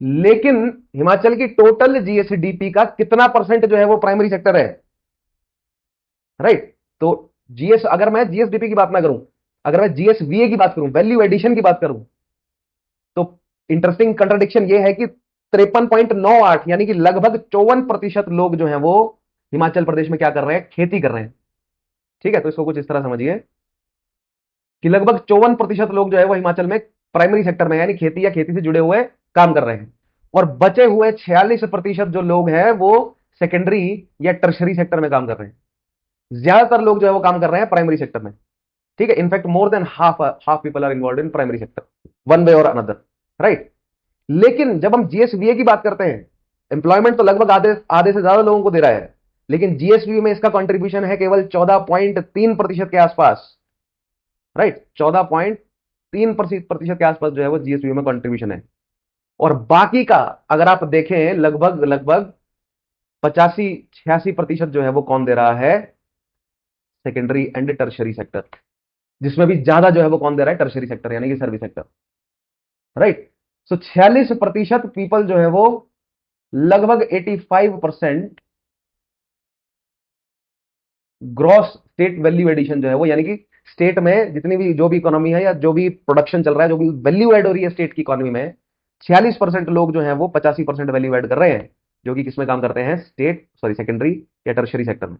लेकिन हिमाचल की टोटल जीएसडीपी का कितना परसेंट जो है वो प्राइमरी सेक्टर है? राइट। तो अगर मैं जीएसडीपी की बात ना करूं, अगर मैं जीएसवीए की बात करूं, वैल्यू एडिशन की बात करूं, तो इंटरेस्टिंग कंट्राडिक्शन ये है कि 53.98 यानी कि लगभग 54% लोग जो हैं वो हिमाचल प्रदेश में क्या कर रहे हैं? खेती कर रहे हैं। ठीक है, तो इसको कुछ इस तरह समझिए कि लगभग 54% लोग जो है वो हिमाचल में प्राइमरी सेक्टर में यानी खेती या खेती से जुड़े हुए काम कर रहे हैं, और बचे हुए 46% जो लोग हैं वो सेकेंडरी या टर्शरी सेक्टर में काम कर रहे हैं। ज्यादातर लोग जो है वो काम कर रहे हैं प्राइमरी सेक्टर में। ठीक है, in fact more than half people are involve in primary sector one way और अनदर। राइट। लेकिन जब हम जीएसवीए की बात करते हैं, एम्प्लॉयमेंट तो लगभग आधे आधे से ज्यादा लोगों को दे रहा है, लेकिन जीएसवीए में इसका कंट्रीब्यूशन है केवल 14.3% के आसपास। राइट, 14.3% के आसपास जो है वो जीएसवीए में कंट्रीब्यूशन है। और बाकी का अगर आप देखें, लगभग लगभग 85-86% जो है वो कौन दे रहा है? सेकेंडरी एंड टर्शरी सेक्टर, जिसमें भी ज्यादा जो है वो कौन दे रहा है? टर्शरी सेक्टर यानी कि सर्विस सेक्टर। राइट। सो 46% पीपल जो है वो लगभग 85% ग्रॉस स्टेट वैल्यू एडिशन जो है वो, यानी कि स्टेट में जितनी भी जो भी इकोनॉमी है या जो भी प्रोडक्शन चल रहा है, जो भी वैल्यू एड हो रही है स्टेट की इकोनॉमी में, 46% लोग जो है वो 85% वैल्यू एड कर रहे हैं, जो कि किसमें काम करते हैं? सेकेंडरी या टर्शरी सेक्टर में।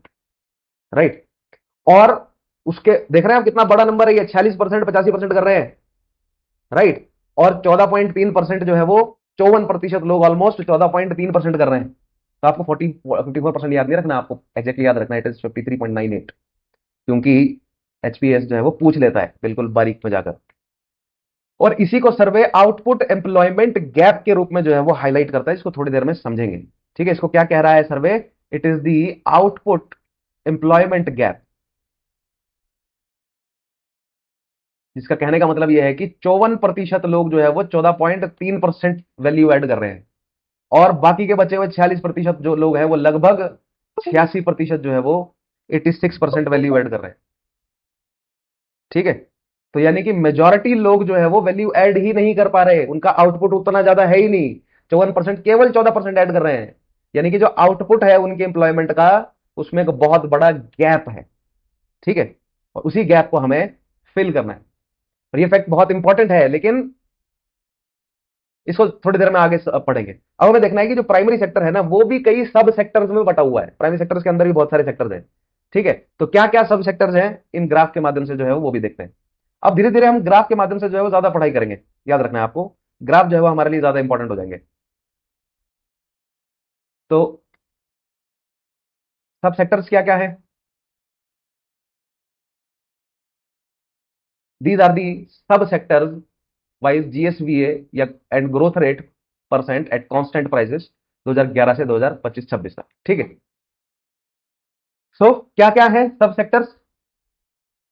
राइट। और उसके देख रहे हैं आप कितना बड़ा नंबर है ये, 46% 85% कर रहे हैं। राइट। और 14.3% जो है वो 54% लोग ऑलमोस्ट 14.3% कर रहे हैं। तो आपको 54% याद नहीं रखना, आपको एग्जैक्टली याद रखना, इट इज 53.98, क्योंकि एचपीएस जो है वो पूछ लेता है बिल्कुल बारीक में जाकर। और इसी को सर्वे आउटपुट एम्प्लॉयमेंट गैप के रूप में जो है वो हाईलाइट करता है। इसको थोड़ी देर में समझेंगे। ठीक है, इसको क्या कह रहा है survey? It is the output employment gap, जिसका कहने का मतलब यह है कि 54% लोग जो है वो 14.3% वैल्यू एड कर रहे हैं, और बाकी के बचे हुए 46% जो लोग हैं वो लगभग 86% जो है वो 86% वैल्यू एड कर रहे हैं। ठीक है, तो यानी कि मेजॉरिटी लोग जो है वो वैल्यू ऐड ही नहीं कर पा रहे, उनका आउटपुट उतना ज्यादा है ही नहीं। 54% केवल 14% ऐड कर रहे हैं, यानी कि जो आउटपुट है उनके एम्प्लॉयमेंट का, उसमें एक बहुत बड़ा गैप है। ठीक है, और उसी गैप को हमें फिल करना है, और ये फैक्ट बहुत इंपॉर्टेंट है, लेकिन इसको थोड़ी देर में आगे पढ़ेंगे। अब हमें देखना है कि जो प्राइमरी सेक्टर है ना, वो भी कई सब सेक्टर्स में बटा हुआ है। प्राइमरी सेक्टर्स के अंदर भी बहुत सारे सेक्टर्स हैं। ठीक है, तो क्या क्या सब सेक्टर्स हैं, इन ग्राफ के माध्यम से जो है वो भी देखते हैं। अब धीरे धीरे हम ग्राफ के माध्यम से जो है वो ज्यादा पढ़ाई करेंगे। याद रखना है आपको, ग्राफ जो है वो हमारे लिए ज्यादा इंपॉर्टेंट हो जाएंगे। तो सब सेक्टर्स क्या क्या है? दीज आर दी सब सेक्टर्स वाइज जीएसवीए या and growth rate percent at constant prices 2011 से 2025-26 तक। ठीक है, सो क्या क्या है सब सेक्टर्स?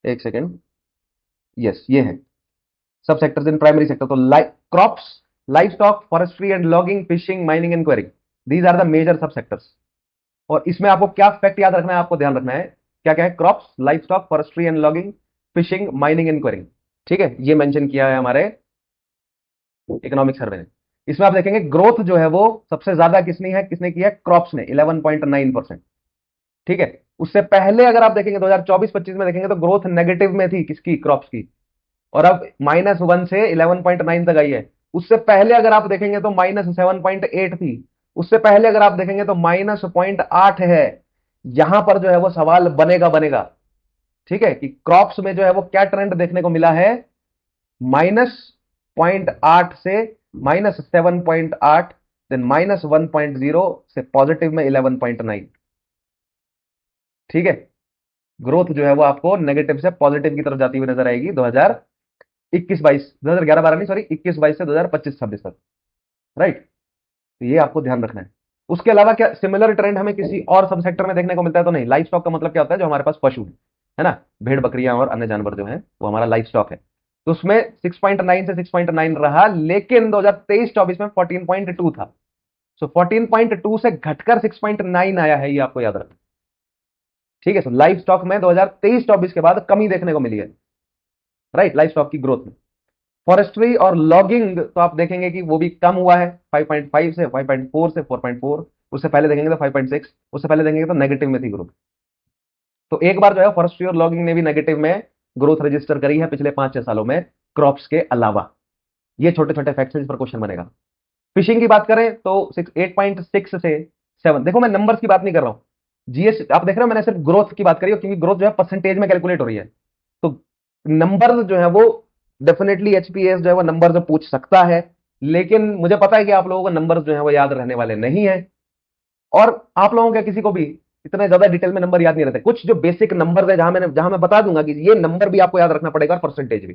एक सेकेंड, यस ये है sub sectors in primary sector. तो crops, life stock, forestry and logging, fishing, mining and quarrying, these are the major sub sectors. और इसमें आपको क्या फैक्ट याद रखना है, आपको ध्यान रखना है क्या क्या है? Crops, life stock, forestry and logging, fishing, mining and quarrying. ठीक है, ये मेंशन किया है हमारे इकोनॉमिक सर्वे ने। इसमें आप देखेंगे ग्रोथ जो है वो सबसे ज्यादा किसने की है? क्रॉप्स ने 11.9%। ठीक है, उससे पहले अगर आप देखेंगे 2024-25 में देखेंगे तो ग्रोथ नेगेटिव में थी, किसकी? क्रॉप्स की, और अब -1 से 11.9 तक आई है। उससे पहले अगर आप देखेंगे तो -7.8 थी, उससे पहले अगर आप देखेंगे तो -0.8 है। यहां पर जो है वो सवाल बनेगा बनेगा। ठीक है, कि क्रॉप्स में जो है वो क्या ट्रेंड देखने को मिला है? -0.8 से -7.8, देन -1.0 से पॉजिटिव में 11.9। ठीक है, ग्रोथ जो है वो आपको नेगेटिव से पॉजिटिव की तरफ जाती हुई नजर आएगी 2021-22, 2011-12 नहीं, सॉरी 21-22 से 2025-26 तक। राइट, तो ये आपको ध्यान रखना है। उसके अलावा क्या सिमिलर ट्रेंड हमें किसी और सब सेक्टर में देखने को मिलता है? तो नहीं। लाइफ स्टॉक का मतलब क्या होता है? जो हमारे पास पशु है ना, भेड़ बकरियां और अन्य जानवर जो है वो हमारा लाइफ स्टॉक है। तो उसमें 6.9 से 6.9 रहा, लेकिन 2023-24 में 14.2 था। सो 14.2 से घटकर 6.9 आया है, ये आपको याद रखना। ठीक है, तो लाइफ स्टॉक में 2023-24 के बाद कमी देखने को मिली है, राइट, लाइफ स्टॉक की ग्रोथ में। फॉरेस्ट्री और लॉगिंग तो आप देखेंगे कि वो भी कम हुआ है, 5.5 से 5.4 से 4.4। उससे पहले देखेंगे तो 5.6, उससे पहले देखेंगे तो नेगेटिव में थी ग्रोथ। तो एक बार जो है फॉरेस्ट्री और लॉगिंग ने भी नेगेटिव में ग्रोथ रजिस्टर करी है पिछले 5-6 सालों में, क्रॉप्स के अलावा। ये छोटे छोटे फैक्ट्स हैं जिस पर क्वेश्चन बनेगा। फिशिंग की बात करें तो 8.6 से 7। देखो मैं नंबर्स की बात नहीं कर रहा हूं, जीएस आप देख रहे हो, मैंने सिर्फ ग्रोथ की बात करी है, क्योंकि ग्रोथ जो है परसेंटेज में कैलकुलेट हो रही है। तो नंबर जो है वो डेफिनेटली एचपीएस जो है वो नंबर जो पूछ सकता है, लेकिन मुझे पता है कि आप लोगों को नंबर्स जो है वो याद रहने वाले नहीं है, और आप लोगों के किसी को भी इतना ज्यादा डिटेल में नंबर याद नहीं रहते। कुछ जो बेसिक नंबर है जहां मैं बता दूंगा कि ये नंबर भी आपको याद रखना पड़ेगा और परसेंटेज भी,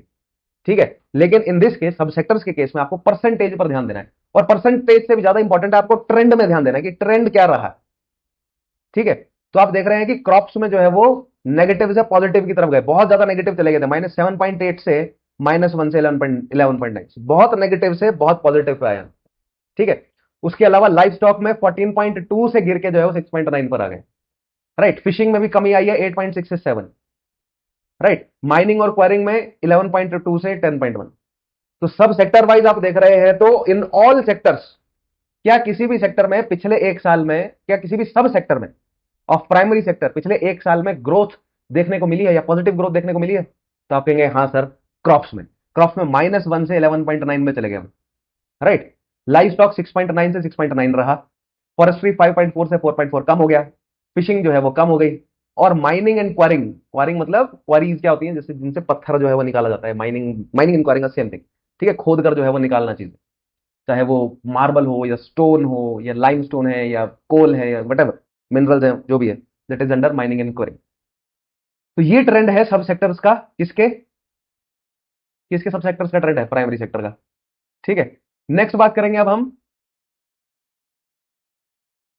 ठीक है। लेकिन इन दिस केस सब सेक्टर्स के केस में आपको परसेंटेज पर ध्यान देना है, और परसेंटेज से भी ज्यादा इंपॉर्टेंट है आपको ट्रेंड में ध्यान देना है कि ट्रेंड क्या रहा, ठीक है। तो आप देख रहे हैं कि क्रॉप्स में जो है वो नेगेटिव से पॉजिटिव की तरफ गए, बहुत ज्यादा नेगेटिव चले गए थे, -7.8 से -1 से 11.9, बहुत नेगेटिव से बहुत पॉजिटिव पे आया, ठीक है। उसके अलावा लाइफ स्टॉक में 14.2 से गिर के जो है वो 6.9 पर आ गए, राइट। फिशिंग में भी कमी आई है 8.6 से 7, राइट। माइनिंग और क्वायरिंग में 11.2 से 10.1। तो सब सेक्टर वाइज आप देख रहे हैं तो इन ऑल सेक्टर्स, क्या किसी भी सेक्टर में पिछले एक साल में, क्या किसी भी सब सेक्टर में ऑफ प्राइमरी सेक्टर पिछले एक साल में ग्रोथ देखने को मिली है या पॉजिटिव ग्रोथ देखने को मिली है? तो आप कहेंगे हाँ सर, क्रॉप्स में -1 से 11.9 में चले गए, राइट। लाइफ स्टॉक 6.9 से 6.9 रहा, फॉरेस्ट्री 5.4 से 4.4 कम हो गया, फिशिंग जो है वो कम हो गई, और माइनिंग एंड क्वारिंग, क्वारिंग मतलब क्वारीज क्या होती है, जैसे जिनसे पत्थर जो है वो निकाला जाता है, mining and Kwaring same thing, ठीक है, खोद कर जो है वो निकालना चीजें, चाहे वो मार्बल हो या स्टोन हो या लाइमस्टोन है या कोल है या वट मिनरल्स है, जो भी है, that is under mining and quarrying. तो ये ट्रेंड है सब सेक्टर्स का, किसके किसके सब सेक्टर्स का ट्रेंड है? प्राइमरी सेक्टर का, ठीक है। नेक्स्ट बात करेंगे अब हम।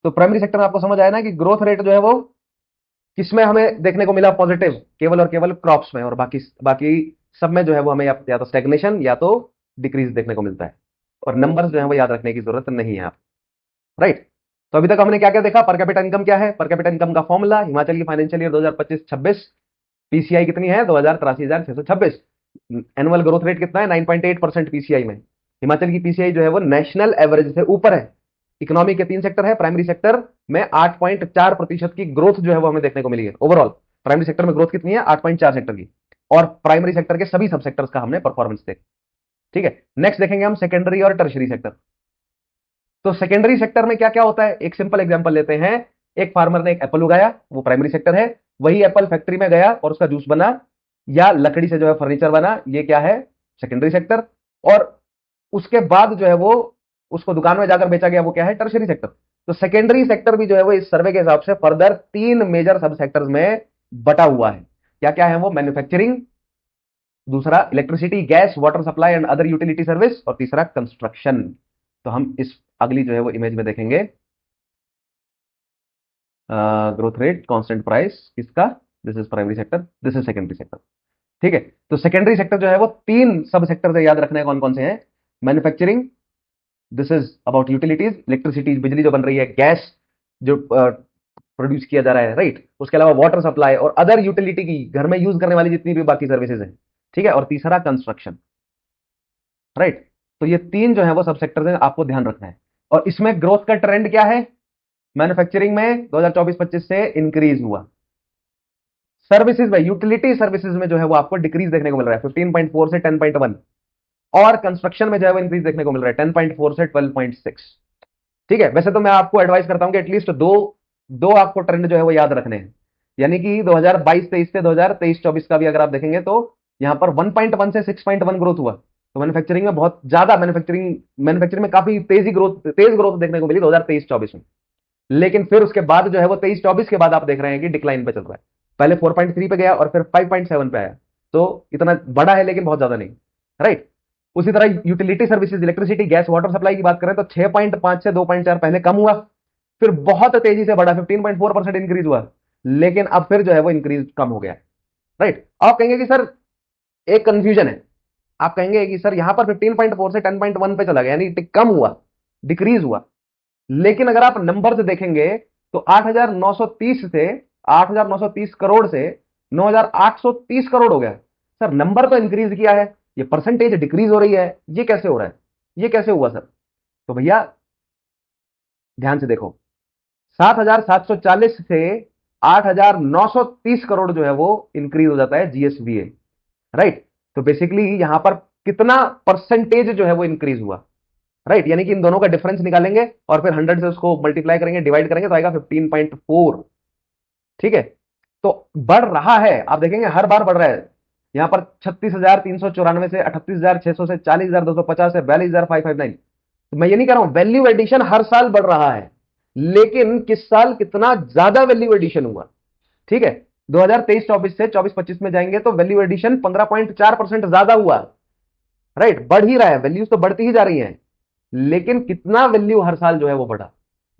तो प्राइमरी सेक्टर में आपको समझ आया ना कि ग्रोथ रेट जो है वो किसमें हमें देखने को मिला पॉजिटिव? केवल और केवल क्रॉप्स में, और बाकी बाकी सब में जो है वो हमें या तो स्टेग्नेशन या तो डिक्रीज देखने को मिलता है, और नंबर्स जो है वो याद रखने की जरूरत नहीं है आप, राइट। तो अभी तक हमने क्या क्या देखा? पर कैपिटा इनकम क्या है, पर कैपिटा इनकम का फॉर्मूला, हिमाचल की फाइनेंशियल ईयर 2025-26 पीसीआई कितनी है? 2083,626। एनुअल ग्रोथ रेट कितना है? 9.8% पीसीआई में। हिमाचल की पीसीआई जो है वो नेशनल एवरेज से ऊपर है। इकोनॉमी के 3 सेक्टर है, प्राइमरी सेक्टर में 8.4% की ग्रोथ जो है वो हमें देखने को मिली है। ओवरऑल प्राइमरी सेक्टर में ग्रोथ कितनी है? 8.4 सेक्टर की, और प्राइमरी सेक्टर के सभी सब सेक्टर्स का हमने परफॉर्मेंस देखा, ठीक है। नेक्स्ट देखेंगे हम सेकेंडरी और टर्शरी सेक्टर। तो सेकेंडरी सेक्टर में क्या क्या होता है? एक सिंपल एग्जांपल लेते हैं। एक फार्मर ने एक एप्पल उगाया, वो प्राइमरी सेक्टर है। वही एप्पल फैक्ट्री में गया और उसका जूस बना, या लकड़ी से जो है फर्नीचर बना, ये क्या है? Secondary sector. और उसके बाद जो है वो उसको दुकान में जाकर बेचा गया, वो क्या है? Tertiary sector. तो सेकेंडरी सेक्टर भी जो है वो इस सर्वे के हिसाब से फर्दर 3 मेजर सब सेक्टर्स में बटा हुआ है। क्या क्या है वो? मैन्युफैक्चरिंग, दूसरा electricity, gas, water supply and other utility service, और तीसरा कंस्ट्रक्शन। तो हम इस अगली जो है वो इमेज में देखेंगे ग्रोथ रेट, कांस्टेंट प्राइस किसका? This is primary sector, this is secondary sector, ठीक है। तो सेकेंडरी सेक्टर जो है वो 3 सब सेक्टर से याद रखने कौन कौन से हैं? Manufacturing, this is about utilities, electricity बिजली जो बन रही है, गैस जो प्रोड्यूस किया जा रहा है, राइट। उसके अलावा वाटर सप्लाई और अदर यूटिलिटी की घर में यूज करने वाली जितनी भी बाकी सर्विसेज हैं, ठीक है। और तीसरा कंस्ट्रक्शन, राइट। तो ये 3 जो है वो सब सेक्टर है, आपको ध्यान रखना है। और इसमें ग्रोथ का ट्रेंड क्या है? मैन्युफैक्चरिंग में 2024-25 से इंक्रीज हुआ, सर्विसेज में, यूटिलिटी सर्विसेज में जो है वो आपको डिक्रीज देखने को मिल रहा है 15.4 से 10.1, और कंस्ट्रक्शन में जो है वो इंक्रीज देखने को मिल रहा है 10.4 से 12.6, ठीक है। वैसे तो मैं आपको एडवाइस करता हूं कि एटलीस्ट दो दो आपको ट्रेंड जो है वो याद रखने हैं, यानी कि 2022-23 से 2023-24 का भी अगर आप देखेंगे तो यहां पर 1.1 से 6.1 ग्रोथ हुआ। तो मैन्युफैक्चरिंग में बहुत ज्यादा, मैन्युफैक्चरिंग में काफी तेज ग्रोथ देखने को मिली 2023-24 में। लेकिन फिर उसके बाद जो है वो 23-24 के बाद आप देख रहे हैं कि डिक्लाइन पे चल रहा है। पहले 4.3 पे गया और फिर 5.7 पे आया, तो इतना बड़ा है लेकिन बहुत ज्यादा नहीं, राइट। उसी तरह utility services, electricity, gas, water supply की बात करें तो 6.5 से 2.4 पहले कम हुआ, फिर बहुत तेजी से बढ़ा, 15.4% इंक्रीज हुआ, लेकिन अब फिर जो है वो इंक्रीज कम हो गया, राइट। आप कहेंगे कि सर एक कंफ्यूजन है, आप कहेंगे कि सर यहां पर 15.4 से 10.1 पे चला गया, यानी कम हुआ, डिक्रीज हुआ। लेकिन अगर आप नंबर से देखेंगे तो 8,930 से 8,930 करोड़ से 9,830 करोड़ हो गया। सर नंबर तो इंक्रीज किया है, ये परसेंटेज डिक्रीज हो रही है, ये कैसे हो रहा है, ये कैसे हुआ सर? तो भैया ध्यान से देखो, 7,740 से 8,930 करोड़ जो है वो इंक्रीज हो जाता है जीएसवीए, राइट। तो बेसिकली यहां पर कितना परसेंटेज जो है वो इंक्रीज हुआ, राइट। यानी कि इन दोनों का डिफरेंस निकालेंगे और फिर 100 से उसको मल्टीप्लाई करेंगे, डिवाइड करेंगे, तो आएगा 15.4। ठीक है, तो बढ़ रहा है, आप देखेंगे हर बार बढ़ रहा है। यहां पर 36,394 से 38,600 से 40,250 से 42,559। तो मैं ये नहीं कह रहा हूं वैल्यू एडिशन हर साल बढ़ रहा है, लेकिन किस साल कितना ज्यादा वैल्यू एडिशन हुआ। ठीक है, 2023-24 से 24-25 में जाएंगे तो वैल्यू एडिशन 15.4% ज्यादा हुआ, राइट। बढ़ ही रहा है, वैल्यूज तो बढ़ती ही जा रही हैं, लेकिन कितना वैल्यू हर साल जो है वो बढ़ा।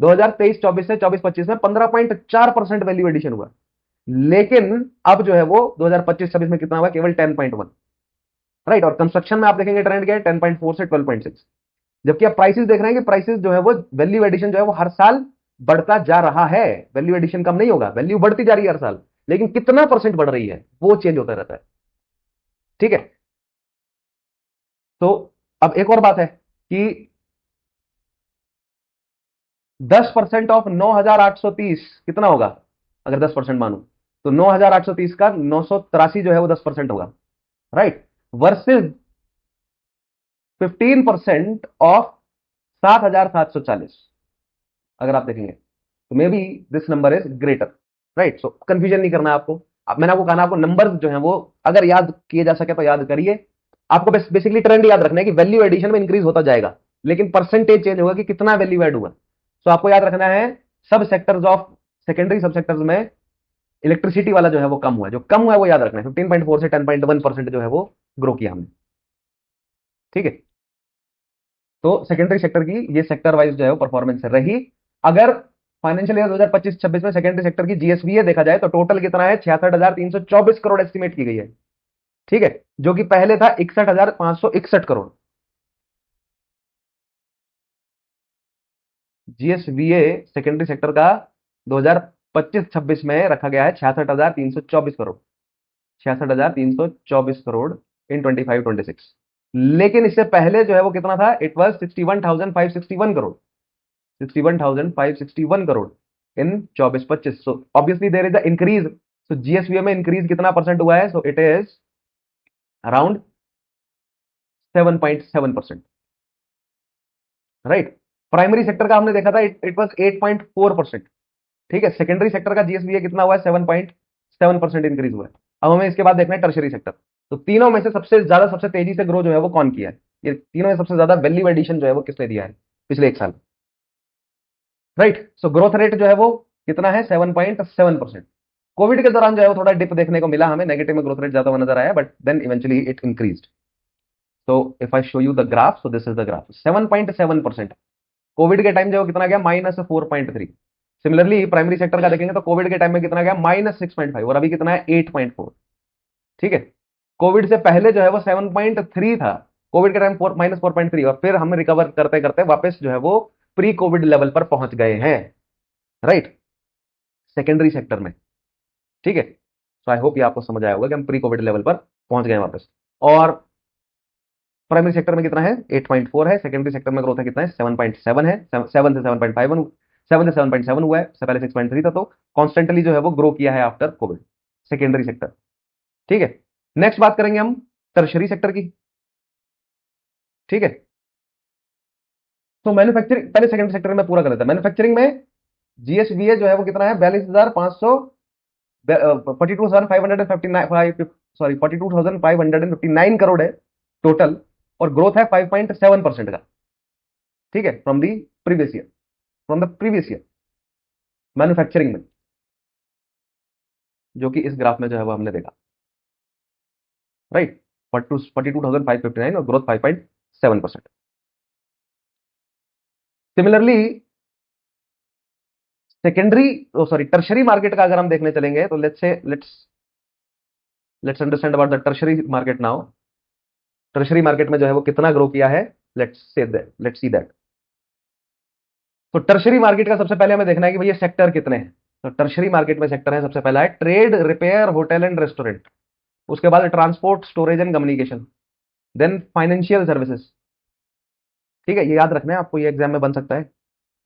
2023-24 से 24-25 में 15.4% वैल्यू एडिशन हुआ, लेकिन अब जो है वो 2025-26 में कितना हुआ, केवल 10.1, राइट। और कंस्ट्रक्शन में आप देखेंगे ट्रेंड क्या है, 10.4 से 12.6। जबकि आप प्राइसेस देख रहे हैं कि प्राइसेस जो है वो वैल्यू एडिशन जो है वो हर साल बढ़ता जा रहा है, वैल्यू एडिशन कम नहीं होगा, वैल्यू बढ़ती जा रही है हर साल, लेकिन कितना परसेंट बढ़ रही है वो चेंज होता रहता है। ठीक है, तो अब एक और बात है कि 10% ऑफ 9,830 कितना होगा, अगर 10% मानो तो 9,830 का 983 जो है वो 10% होगा, राइट। वर्सेज 15% ऑफ 7,740, अगर आप देखेंगे तो may be this number is greater, right. So confusion नहीं करना है आपको। अब मैंने आपको कहा ना, आपको नंबर्स जो है वो अगर याद किए जा सके तो याद करिए। आपको बेसिकली ट्रेंड याद रखना है कि वैल्यू एडिशन में इंक्रीज होता जाएगा, लेकिन परसेंटेज चेंज होगा कि कितना वैल्यू ऐड हुआ। सो आपको याद रखना है सब सेक्टर्स ऑफ सेकेंडरी सब सेक्टर्स में इलेक्ट्रिसिटी वाला जो है वो कम हुआ है, जो कम हुआ है वो याद रखना है। 15.4 से 10.1% जो है वो ग्रो किया हमने। ठीक है, तो सेकेंडरी सेक्टर की ये सेक्टर वाइज जो है वो परफॉर्मेंस रही। अगर फाइनेंशियल ईयर 2025-26 में सेकेंडरी सेक्टर की जीएसवीए देखा जाए तो टोटल कितना है, 66,324 करोड़ एस्टिमेट की गई है। ठीक है, जो कि पहले था 61,561 करोड़। जीएसवीए सेकेंडरी सेक्टर का 2025-26 में रखा गया है 66,324 करोड़, 66,324 करोड़ इन 25-26। लेकिन इससे पहले जो है वो कितना था, it was 61,561 crore, 61,561 crore in 24-25। So obviously there is the increase. सो जीएसवीए में इंक्रीज कितना परसेंट हुआ है, so it is around 7.7%, right. Primary sector का हमने देखा था इट वॉज 8.4%। ठीक है, सेकेंडरी सेक्टर का जीएसवीए कितना हुआ है, 7.7% इंक्रीज हुआ है। अब हमें इसके बाद देखना है टर्शरी सेक्टर। तो तीनों में से सबसे ज्यादा सबसे तेजी से ग्रो जो है वो कौन किया है, ये तीनों में सबसे ज्यादा वैल्यू एडिशन जो है वो किसने दिया है पिछले एक साल, राइट। सो ग्रोथ रेट जो है वो कितना है, 7.7%। कोविड के दौरान जो है वो थोड़ा डिप देखने को मिला हमें, नेगेटिव में ग्रोथ रेट ज्यादा हुआ नजर आया, but then eventually it increased. तो if I show you the graph, so this is the graph, 7.7%। Covid के टाइम जो कितना गया, -4.3। सिमिलरली प्राइमरी सेक्टर का देखेंगे तो कोविड के टाइम में कितना गया, -6.5, और अभी कितना है, 8.4। ठीक है, कोविड से पहले जो है वो 7.3 था, कोविड के टाइम -4.3, और फिर हम रिकवर करते करते वापस जो है वो प्री कोविड लेवल पर पहुंच गए हैं, राइट, सेकेंडरी सेक्टर में। ठीक है, सो आई होप ये आपको समझ आया होगा कि हम प्री कोविड लेवल पर पहुंच गए वापस। और प्राइमरी सेक्टर में कितना है, 8.4 है, सेकेंडरी सेक्टर में ग्रोथ है कितना है, 7.7 है, 7 से 7.5, 7 से 7.7 हुआ है, इससे पहले 6.3 था। तो कॉन्स्टेंटली जो है वो ग्रो किया है आफ्टर कोविड सेकेंडरी सेक्टर। ठीक है, नेक्स्ट बात करेंगे हम टर्शरी सेक्टर की। ठीक है, तो मैन्युफैक्चरिंग पहले सेकेंडरी सेक्टर में पूरा कर लेते हैं। मैन्युफैक्चरिंग में जीएसवीए जो है वो कितना है, 42,500 42,559, सॉरी 42,559 करोड़ है टोटल, और ग्रोथ है 5.7% का। ठीक है, from the previous year, from the previous year manufacturing में, जो कि इस ग्राफ में जो है वो हमने देखा, राइट। 42,559 और growth 5.7%। Similarly secondary, sorry tertiary market का अगर हम देखने चलेंगे तो let's understand about the tertiary market now. Tertiary market में जो है वो कितना ग्रो किया है, लेट्स सी दैट। तो टर्शरी मार्केट का सबसे पहले हमें देखना है कि भैया सेक्टर कितने हैं। तो टर्शरी मार्केट में सेक्टर है, सबसे पहला है trade, repair, hotel and restaurant. उसके बाद transport, storage and communication, then financial services. ठीक है, ये याद रखना है आपको, ये एग्जाम में बन सकता है।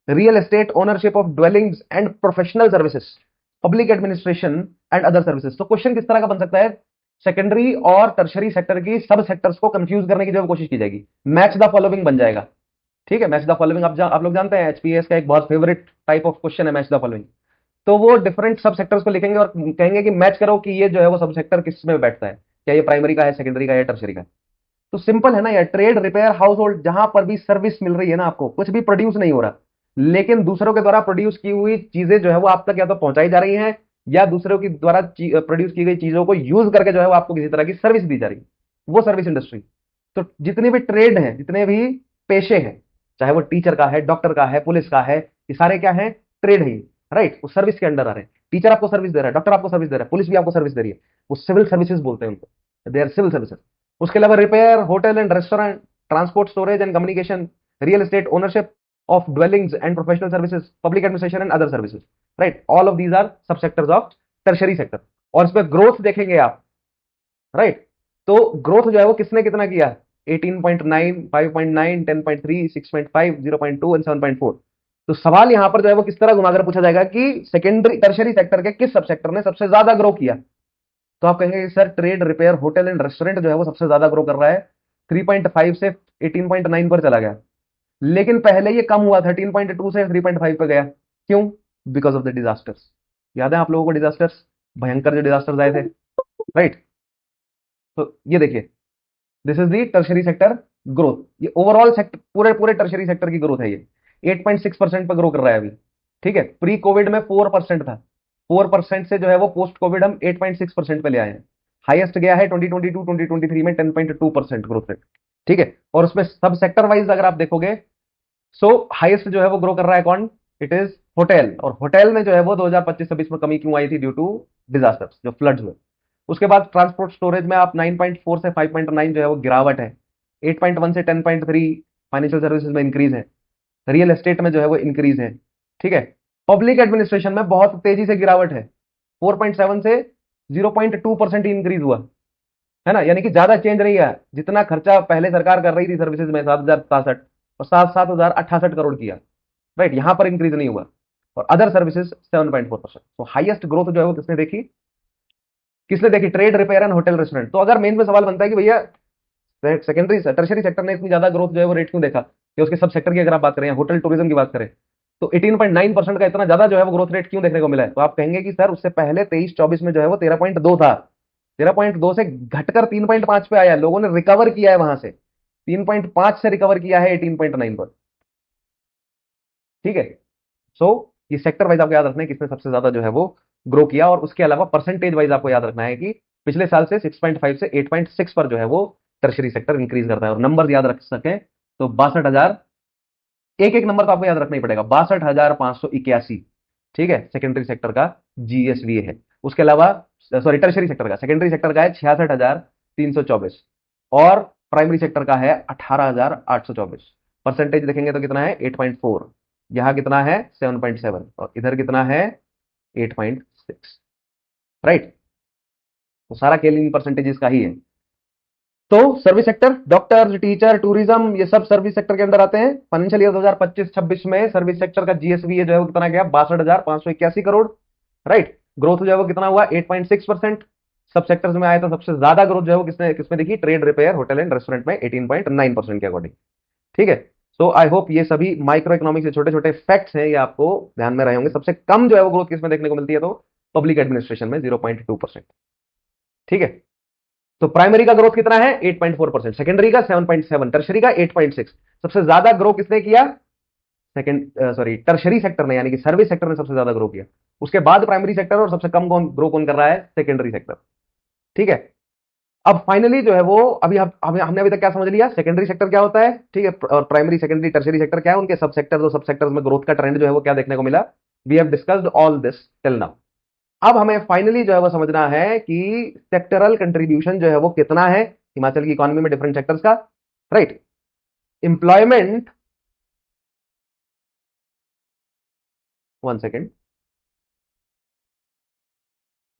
Real estate, ownership of dwellings and professional services, public administration and other services. तो क्वेश्चन किस तरह का बन सकता है? सेकेंडरी और टर्शरी सेक्टर की सब सेक्टर्स को कंफ्यूज करने की जो कोशिश की जाएगी, मैच द फॉलोइंग बन जाएगा। ठीक है, मैच द फॉलोइंग आप लोग जानते हैं एचपीएस का एक बहुत फेवरेट टाइप ऑफ क्वेश्चन है मैच द फॉलोइंग। तो वो डिफरेंट सब सेक्टर्स को लिखेंगे और कहेंगे कि मैच करो कि ये जो है वो सब सेक्टर किस में बैठता है, क्या ये प्राइमरी का है, सेकेंडरी का है, टर्शरी का है। तो सिंपल है ना यार, ट्रेड, रिपेयर, हाउस होल्ड, जहां पर भी सर्विस मिल रही है ना, आपको कुछ भी प्रोड्यूस नहीं हो रहा, लेकिन दूसरों के द्वारा प्रोड्यूस की हुई चीजें जो है वो आप तक या तो पहुंचाई जा रही हैं, या दूसरों की द्वारा प्रोड्यूस की गई चीजों को यूज करके जो है वो आपको किसी तरह की सर्विस दी जा रही है, वो सर्विस इंडस्ट्री। तो जितने भी ट्रेड हैं, जितने भी पेशे हैं, चाहे वो टीचर का है, डॉक्टर का है, पुलिस का है, ये सारे क्या है? ट्रेड है, राइट। वो सर्विस के अंडर आ रहे हैं। टीचर आपको सर्विस दे रहा है, डॉक्टर आपको सर्विस दे रहा है, पुलिस भी आपको सर्विस दे रही है, वो सिविल सर्विसेज बोलते हैं उनको, दे आर सिविल सर्विसेज। उसके अलावा repair, hotel and restaurant, transport, storage and communication, real estate, ownership of dwellings and professional services, public administration and other services, right? All of these are subsectors of tertiary sector। और इसमें growth देखेंगे आप, right. तो growth जो है वो किसने कितना किया? 18.9, 5.9, 10.3, 6.5, 0.2 एंड 7.4। तो सवाल यहां पर जो है वो किस तरह घुमाकर पूछा जाएगा कि सेकेंडरी टर्शरी सेक्टर के किस सब सेक्टर ने सबसे ज्यादा ग्रो किया? तो आप कहेंगे sir trade, repair, hotel and restaurant जो है वो सबसे ज्यादा ग्रो कर रहा है, 3.5 से 18.9 पर चला गया। लेकिन पहले ये कम हुआ, 13.2 से 3.5 पे गया। क्यों? Because of the disasters. याद है आप लोगों को डिजास्टर्स, भयंकर जो डिजास्टर्स आए थे, राइट। तो ये देखिए, this is the tertiary sector growth. ये ओवरऑल सेक्टर, पूरे पूरे टर्शरी सेक्टर की ग्रोथ है ये। 8.6% पर ग्रो कर रहा है अभी। ठीक है, प्री कोविड में 4% था, 4% से जो है वो पोस्ट कोविड हम 8.6% पे ले आए हैं। हाईएस्ट गया है 2022 2023 में 10.2% ग्रोथ रेट। ठीक है, और उसमें सब सेक्टर वाइज अगर आप देखोगे, सो हाईएस्ट जो है वो ग्रो कर रहा है कौन? It is hotel. और होटल में जो है वो 2025-26 में कमी क्यों आई थी? ड्यू टू डिजास्टर्स, जो फ्लड्स हुए। उसके बाद ट्रांसपोर्ट स्टोरेज में आप 9.4 से 5.9 जो है वो गिरावट है। 8.1 से 10.3 फाइनेंशियल सर्विसेज में इंक्रीज है। रियल एस्टेट में जो है वो इंक्रीज है। ठीक है, पब्लिक एडमिनिस्ट्रेशन में बहुत तेजी से गिरावट है, 4.7 से 0.2% इंक्रीज हुआ है ना। यानी कि ज्यादा चेंज नहीं है, जितना खर्चा पहले सरकार कर रही थी सर्विसेज में 7,067 और 7,768 करोड़ किया, राइट, यहां पर इंक्रीज नहीं हुआ। और अदर सर्विसेज 7.4%। तो हाईएस्ट ग्रोथ जो है वो किसने देखी? किसने देखी? Trade, repair and hotel, restaurant. तो अगर मेन में सवाल बनता है कि भैया सेकेंडरी टर्शरी सेक्टर ने इतनी ज्यादा ग्रोथ जो है वो रेट क्यों देखा, कि उसके सब सेक्टर की अगर आप बात करें, होटल टूरिज्म की बात करें, तो 18.9% का इतना ज्यादा जो है वो ग्रोथ रेट क्यों देखने को मिला है? तो आप कहेंगे कि सर उससे पहले 23-24 में जो है वो 13.2 था, 13.2 से घटकर 3.5 पे आया, लोगों ने रिकवर किया है वहां से, 3.5 से रिकवर किया है 18.9 पर। ठीक है, सो ये सेक्टर वाइज आपको याद रखना है किसने सबसे ज्यादा जो है वो ग्रो किया, और उसके अलावा परसेंटेज वाइज आपको याद रखना है कि पिछले साल से 6.5 से 8.6 पर जो है वो टर्शरी सेक्टर इंक्रीज करता है। और नंबर याद रख सकें तो 62,000, एक एक नंबर तो आपको याद रखना ही पड़ेगा, 62,581। ठीक है, सेकेंडरी सेक्टर का जीएसवी है। उसके अलावा सॉरी टर्शरी सेक्टर का, सेकेंडरी सेक्टर का है 66,324 और प्राइमरी सेक्टर का है 18,824। परसेंटेज देखेंगे तो कितना है? 8.4। यहां कितना है? 7.7। और इधर कितना है? 8.6, राइट। तो सारा खेल इन परसेंटेजेस का ही है। तो service sector, doctor, teacher, tourism, ये सब सर्विस सेक्टर के अंदर आते हैं। फाइनेंशियल ईयर 2025-26 में सर्विस सेक्टर का जीएसवी जो है वो कितना गया? 62,581 करोड़, राइट। ग्रोथ जो है वो कितना हुआ? 8.6%। सब सेक्टर्स में आए तो सबसे ज्यादा ग्रोथ जो है वो किसने किसमें देखी? Trade, repair, hotel and restaurant में 18.9% के अकॉर्डिंग। ठीक है, सो आई होप ये सभी माइक्रो इकोनॉमिक्स के छोटे छोटे फैक्ट्स हैं, ये आपको ध्यान में रहे होंगे। सबसे कम जो है वो ग्रोथ किसमें देखने को मिलती है? तो पब्लिक एडमिनिस्ट्रेशन में 0.2%। ठीक है, तो प्राइमरी का ग्रोथ कितना है? 8.4%, सेकेंडरी का 7.7, टर्शरी का 8.6। सबसे ज्यादा ग्रो किसने किया? सेकेंड सॉरी टर्शरी सेक्टर ने, यानी कि सर्विस सेक्टर ने सबसे ज्यादा ग्रो किया। उसके बाद प्राइमरी सेक्टर, और सबसे कम ग्रो कौन कर रहा है? Secondary sector. ठीक है, अब फाइनली जो है वो अभी हमने अभी तक क्या समझ लिया? सेकेंडरी सेक्टर क्या होता है, ठीक है, और प्राइमरी, सेकेंडरी, टर्शरी सेक्टर क्या है, उनके सब सेक्टर, दो सब सेक्टर्स में ग्रोथ का ट्रेंड जो है वो क्या देखने को मिला। We have discussed all this till now. अब हमें फाइनली जो है वो समझना है कि सेक्टरल कंट्रीब्यूशन जो है वो कितना है हिमाचल की इकोनॉमी में डिफरेंट सेक्टर्स का, राइट। एम्प्लॉयमेंट, वन सेकेंड,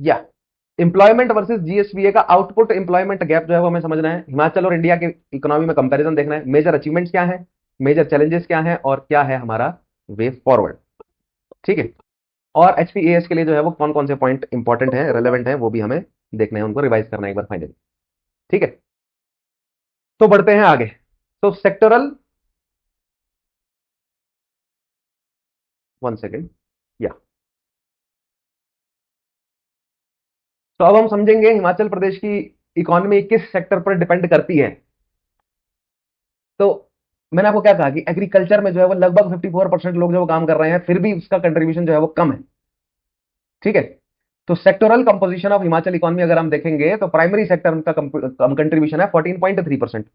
या एम्प्लॉयमेंट वर्सेस जीएसवीए का आउटपुट एम्प्लॉयमेंट गैप जो है वो हमें समझना है, हिमाचल और इंडिया के इकोनॉमी में कंपैरिजन देखना है, मेजर अचीवमेंट्स क्या है, मेजर चैलेंजेस क्या है, और क्या है हमारा वे फॉरवर्ड। ठीक है, और एचपीएएस के लिए जो है वो कौन कौन से पॉइंट इंपॉर्टेंट है, रेलेवेंट है, वो भी हमें देखने हैं, उनको रिवाइज करना है एक बार फाइनली। ठीक है, तो बढ़ते हैं आगे। तो सेक्टरल, 1 सेकेंड, या तो अब हम समझेंगे हिमाचल प्रदेश की इकोनॉमी किस सेक्टर पर डिपेंड करती है। तो मैंने आपको क्या कहा कि एग्रीकल्चर में जो है वो लगभग 54% लोग जो वो काम कर रहे हैं, फिर भी उसका कंट्रीब्यूशन जो है वो कम है। ठीक है, तो sectoral composition of Himachal economy अगर हम देखेंगे तो प्राइमरी सेक्टर का कंट्रीब्यूशन है 14.3%।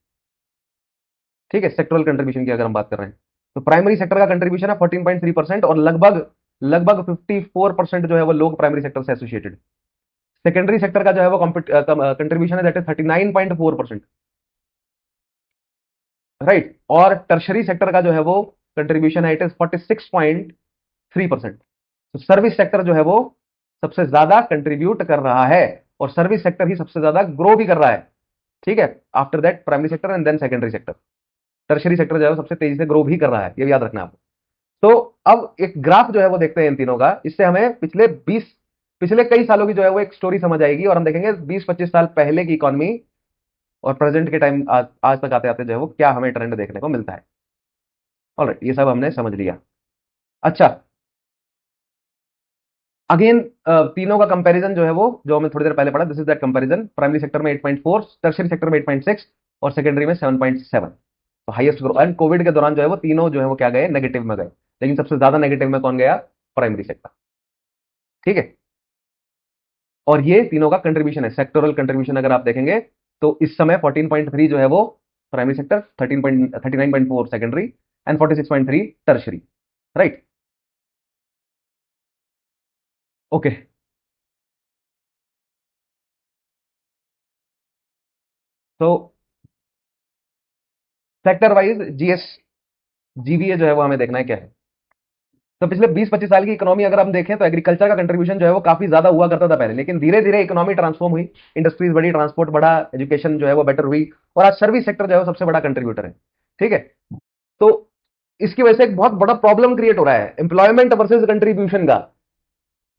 ठीक है, सेक्टोरल कंट्रीब्यूशन की अगर हम बात कर रहे हैं तो प्राइमरी सेक्टर का कंट्रीब्यूशन है 14.3%, और लगभग लगभग 54% जो है वो लोग प्राइमरी सेक्टर से एसोसिएटेड। सेकेंडरी सेक्टर का जो है वो कंट्रीब्यूशन है दैट इज 39.4%। राइट, और टर्शरी सेक्टर का जो है वो कंट्रीब्यूशन है इट इज 46.3%। तो सर्विस सेक्टर जो है वो सबसे ज्यादा कंट्रीब्यूट कर रहा है, और सर्विस सेक्टर ही सबसे ज्यादा ग्रो भी कर रहा है। ठीक है, after that primary sector and then secondary sector. Tertiary sector जो है वो सबसे तेजी से ग्रो भी कर रहा है, ये भी याद रखना है आपको। तो अब एक ग्राफ जो है वो देखते हैं इन तीनों का, इससे हमें पिछले कई सालों की जो है वो एक स्टोरी समझ आएगी, और हम देखेंगे 20-25 साल पहले की इकोनॉमी और प्रेजेंट के टाइम आज तक आते आते जो है वो क्या हमें ट्रेंड देखने को मिलता है। ऑलराइट, ये सब हमने समझ लिया। अच्छा, अगेन तीनों का कंपैरिजन जो है वो जो हमें थोड़ी देर पहले पढ़ा, this is that comparison. Primary sector में 8.4, टर्शियरी सेक्टर में 8.6, और सेकेंडरी में 7.7। तो हाईएस्ट ग्रोथ, एंड कोविड के दौरान जो है वो तीनों जो है वो क्या गए, नेगेटिव में गए, लेकिन सबसे ज्यादा नेगेटिव में कौन गया, प्राइमरी सेक्टर। ठीक है, और ये तीनों का कंट्रीब्यूशन है, सेक्टोरल कंट्रीब्यूशन अगर आप देखेंगे तो इस समय 14.3 जो है वो primary sector, 39.4 secondary, and 46.3 tertiary. Right, okay. तो सेक्टर वाइज जीएस जीवीए जो है वो हमें देखना है क्या है। तो पिछले 20-25 साल की इकोनॉमी अगर हम देखें तो एग्रीकल्चर का कंट्रीब्यूशन जो है वो काफी ज्यादा हुआ करता था पहले, लेकिन धीरे धीरे इकोनॉमी ट्रांसफॉर्म हुई, इंडस्ट्रीज बढ़ी, ट्रांसपोर्ट बढ़ा, एजुकेशन जो है वो बेटर हुई, और आज सर्विस सेक्टर जो है वो सबसे बड़ा कंट्रीब्यूटर है। ठीक है, तो इसकी वजह से एक बहुत बड़ा प्रॉब्लम क्रिएट हो रहा है एम्प्लॉयमेंट वर्सेज कंट्रीब्यूशन का।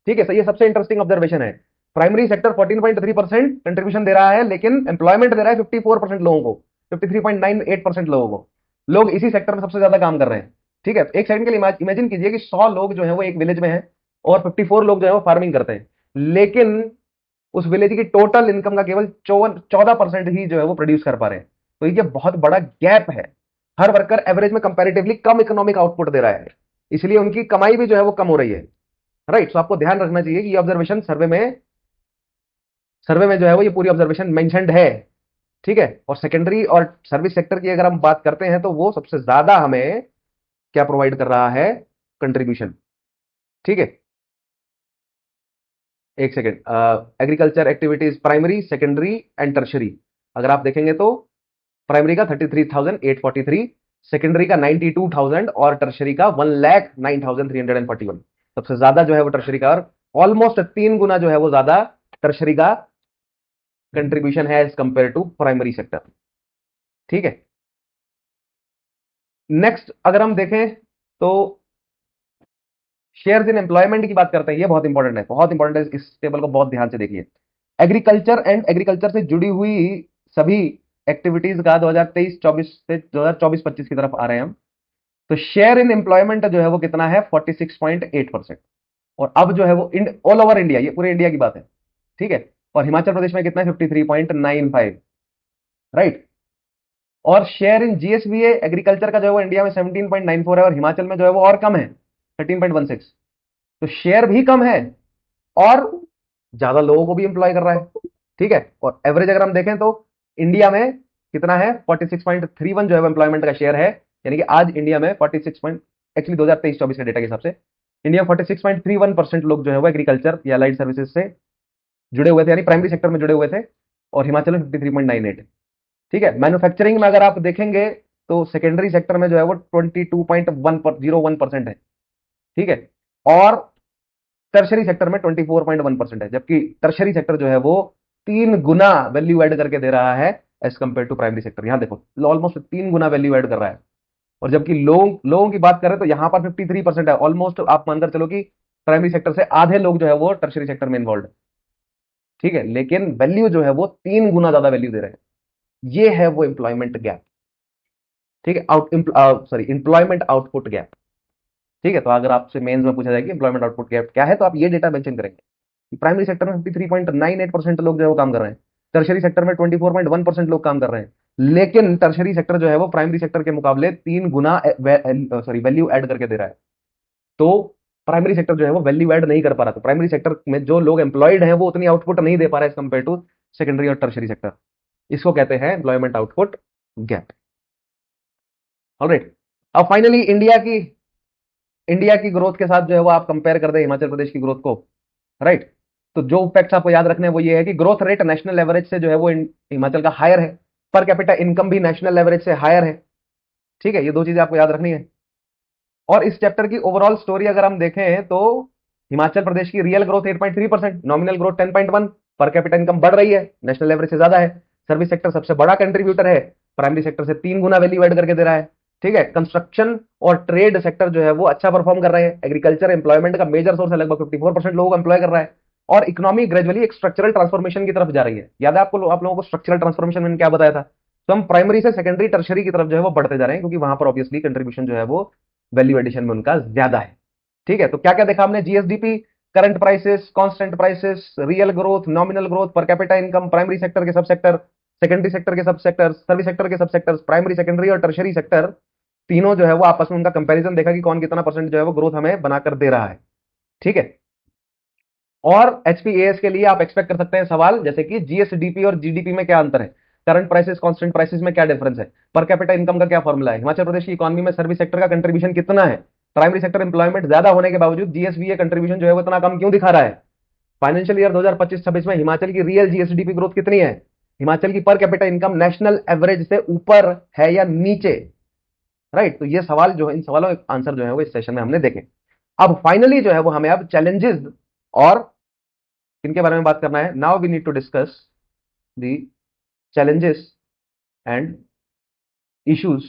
ठीक है, सही, ये सबसे इंटरेस्टिंग ऑब्जर्वेशन है। प्राइमरी सेक्टर 14.3% कंट्रीब्यूशन दे रहा है, लेकिन एम्प्लॉयमेंट दे रहा है 54% लोगों को, 53.98% लोगों को। लोग इसी सेक्टर में सबसे ज्यादा काम कर रहे हैं। ठीक है, एक सेकंड के लिए इमेजिन कीजिए कि 100 लोग जो है वो एक विलेज में हैं, और 54 लोग जो है वो फार्मिंग करते हैं, लेकिन उस विलेज की टोटल इनकम का केवल 14% ही जो है वो प्रोड्यूस कर पा रहे हैं। तो ये बहुत बड़ा गैप है। हर वर्कर एवरेज में कंपैरेटिवली कम इकोनॉमिक आउटपुट दे रहा है, इसलिए उनकी कमाई भी जो है वो कम हो रही है। राइट, तो आपको ध्यान रखना चाहिए कि ये ऑब्जर्वेशन सर्वे में जो है वो ये पूरी ऑब्जर्वेशन मेंशन्ड है। ठीक है, और सेकेंडरी और सर्विस सेक्टर की अगर हम बात करते हैं तो वो सबसे ज्यादा हमें क्या प्रोवाइड कर रहा है, कंट्रीब्यूशन। ठीक है, एक second, agriculture activities primary, secondary and tertiary अगर आप देखेंगे तो प्राइमरी का 33,843, सेकेंडरी का 92,000, और टर्शरी का 1,09,341। सबसे ज्यादा जो है वो टर्शरी का, और ऑलमोस्ट 3 गुना जो है वो ज्यादा टर्शरी का कंट्रीब्यूशन है as compare to primary sector. ठीक है, नेक्स्ट अगर हम देखें तो शेयर्स इन एम्प्लॉयमेंट की बात करते हैं, ये बहुत इंपॉर्टेंट है, बहुत इंपॉर्टेंट है, इस टेबल को बहुत ध्यान से देखिए। एग्रीकल्चर एंड एग्रीकल्चर से जुड़ी हुई सभी एक्टिविटीज का 2023-24 से 2024-25 की तरफ आ रहे हैं हम। तो शेयर इन एम्प्लॉयमेंट जो है वो कितना है, 46.8%। और अब जो है वो ऑल ओवर इंडिया, ये पूरे इंडिया की बात है। ठीक है, और हिमाचल प्रदेश में कितना है, 53.95। राइट, और शेयर इन जीएसवीए एग्रीकल्चर का जो है वो इंडिया में 17.94 है, और हिमाचल में जो है वो और कम है, 13.16। तो शेयर भी कम है, और ज्यादा लोगों को भी एम्प्लॉय कर रहा है। ठीक है, और एवरेज अगर हम देखें तो इंडिया में कितना है, 46.31 जो है एम्प्लॉयमेंट का शेयर है। यानी कि आज इंडिया में 46 एक्चुअली 2023-24 के डेटा के हिसाब से इंडिया में 46.31% लोग जो है वो एग्रीकल्चर या लाइट सर्विसेज से जुड़े हुए थे, यानी प्राइमरी सेक्टर में जुड़े हुए थे, और हिमाचल में 53.98 है। ठीक है, मैन्युफैक्चरिंग में अगर आप देखेंगे तो सेकेंडरी सेक्टर में जो है वो 22.01% है। ठीक है, और टर्शरी सेक्टर में 24.1% है, जबकि टर्शरी सेक्टर जो है वो 3 गुना वैल्यू ऐड करके दे रहा है as compare to primary sector. यहां देखो ऑलमोस्ट 3 गुना वैल्यू ऐड कर रहा है। और जबकि लोगों की बात करें तो यहां पर 53% है, ऑलमोस्ट आप मानकर चलो कि प्राइमरी सेक्टर से आधे लोग जो है वो टर्शरी सेक्टर में इन्वॉल्व है। ठीक है, लेकिन वैल्यू जो है वो 3 गुना ज्यादा वैल्यू दे रहे हैं। ये है वो एम्प्लॉयमेंट गैप। ठीक है, एम्प्लॉयमेंट आउटपुट गैप। ठीक है, तो अगर आपसे मेंस में पूछा जाए कि एम्प्लॉयमेंट आउटपुट गैप क्या है, तो आप ये डेटा मेंशन करेंगे कि प्राइमरी सेक्टर में 53.98% लोग जो है वो काम कर रहे हैं, टर्शरी सेक्टर में 24.1% लोग काम कर रहे हैं, लेकिन टर्शरी सेक्टर जो है वो प्राइमरी सेक्टर के मुकाबले 3 गुना वैल्यू ऐड करके दे रहा है। तो प्राइमरी सेक्टर जो है वो वैल्यू ऐड नहीं कर पा रहा, तो प्राइमरी सेक्टर में जो लोग एम्प्लॉयड हैं वो उतनी आउटपुट नहीं दे पा रहा है एज कंपेयर टू सेकेंडरी और टर्शरी सेक्टर। इसको कहते हैं एम्प्लॉयमेंट आउटपुट गैप। ऑलराइट, अब फाइनली इंडिया की ग्रोथ के साथ जो है वो आप कंपेयर कर दे हिमाचल प्रदेश की ग्रोथ को। राइट, तो जो फैक्ट्स आपको याद रखने हैं वो ये है कि ग्रोथ रेट नेशनल एवरेज से जो है वो हिमाचल का हायर है, पर कैपिटा इनकम भी नेशनल एवरेज से हायर है। ठीक है, ये दो चीजें आपको याद रखनी है। और इस चैप्टर की ओवरऑल स्टोरी अगर हम देखें तो हिमाचल प्रदेश की रियल ग्रोथ 8.3%, नॉमिनल ग्रोथ 10.1, पर कैपिटा इनकम बढ़ रही है, नेशनल एवरेज से ज्यादा है, सर्विस सेक्टर सबसे बड़ा कंट्रीब्यूटर है, प्राइमरी सेक्टर से 3 गुना वैल्यू ऐड करके दे रहा है। ठीक है, कंस्ट्रक्शन और ट्रेड सेक्टर जो है वो अच्छा परफॉर्म कर रहे हैं, एग्रीकल्चर एम्प्लॉयमेंट का मेजर सोर्स है, लगभग 54% लोगों को एम्प्लॉय कर रहा है, और इकोनॉमी ग्रेजुअली एक स्ट्रक्चरल ट्रांसफॉर्मेशन की तरफ जा रही है। याद है आपको, आप लोगों को स्ट्रक्चरल ट्रांसफॉर्मेशन मैंने क्या बताया था? तो हम प्राइमरी से सेकेंडरी टर्शरी की तरफ जो है वो बढ़ते जा रहे हैं, क्योंकि वहां पर ऑब्वियसली कंट्रीब्यूशन जो है वो वैल्यू एडिशन में उनका ज्यादा है। ठीक है, तो क्या क्या देखा हमने? GSDP, current prices, constant prices, real growth, nominal growth, पर कैपिटा इनकम, प्राइमरी सेक्टर के सब सेक्टर, सेकेंडरी सेक्टर के सब सेक्टर, सर्विस सेक्टर के सब सेक्टर्स, प्राइमरी सेकेंडरी और टर्शरी सेक्टर, तीनों जो है वो आपस में उनका कंपैरिजन देखा कि कौन कितना परसेंट जो है वो ग्रोथ हमें बनाकर दे रहा है। ठीक है, और एचपीएएस के लिए आप एक्सपेक्ट कर सकते हैं सवाल जैसे कि जीएसडीपी और जीडीपी में क्या अंतर है, करंट प्राइसेस कांस्टेंट प्राइसेस में क्या डिफरेंस है, पर कैपिटा इनकम का क्या फॉर्मूला है, हिमाचल प्रदेश की इकोनॉमी में सर्विस सेक्टर का कंट्रीब्यूशन कितना है, प्राइमरी सेक्टर एम्प्लॉयमेंट ज्यादा होने के बावजूद जीएसबीए कंट्रीब्यूशन जो है वो इतना कम क्यों दिखा रहा है, फाइनेंशियल ईयर 2025-26 में हिमाचल की रियल जीएसडीपी ग्रोथ कितनी है, हिमाचल की पर कैपिटा इनकम नेशनल एवरेज से ऊपर है या नीचे। राइट, तो ये सवाल जो है, इन सवालों के आंसर जो है वो इस सेशन में हमने देखे। अब फाइनली जो है वो हमें अब चैलेंजेस और किनके बारे में बात करना है? Now we need to discuss the challenges and issues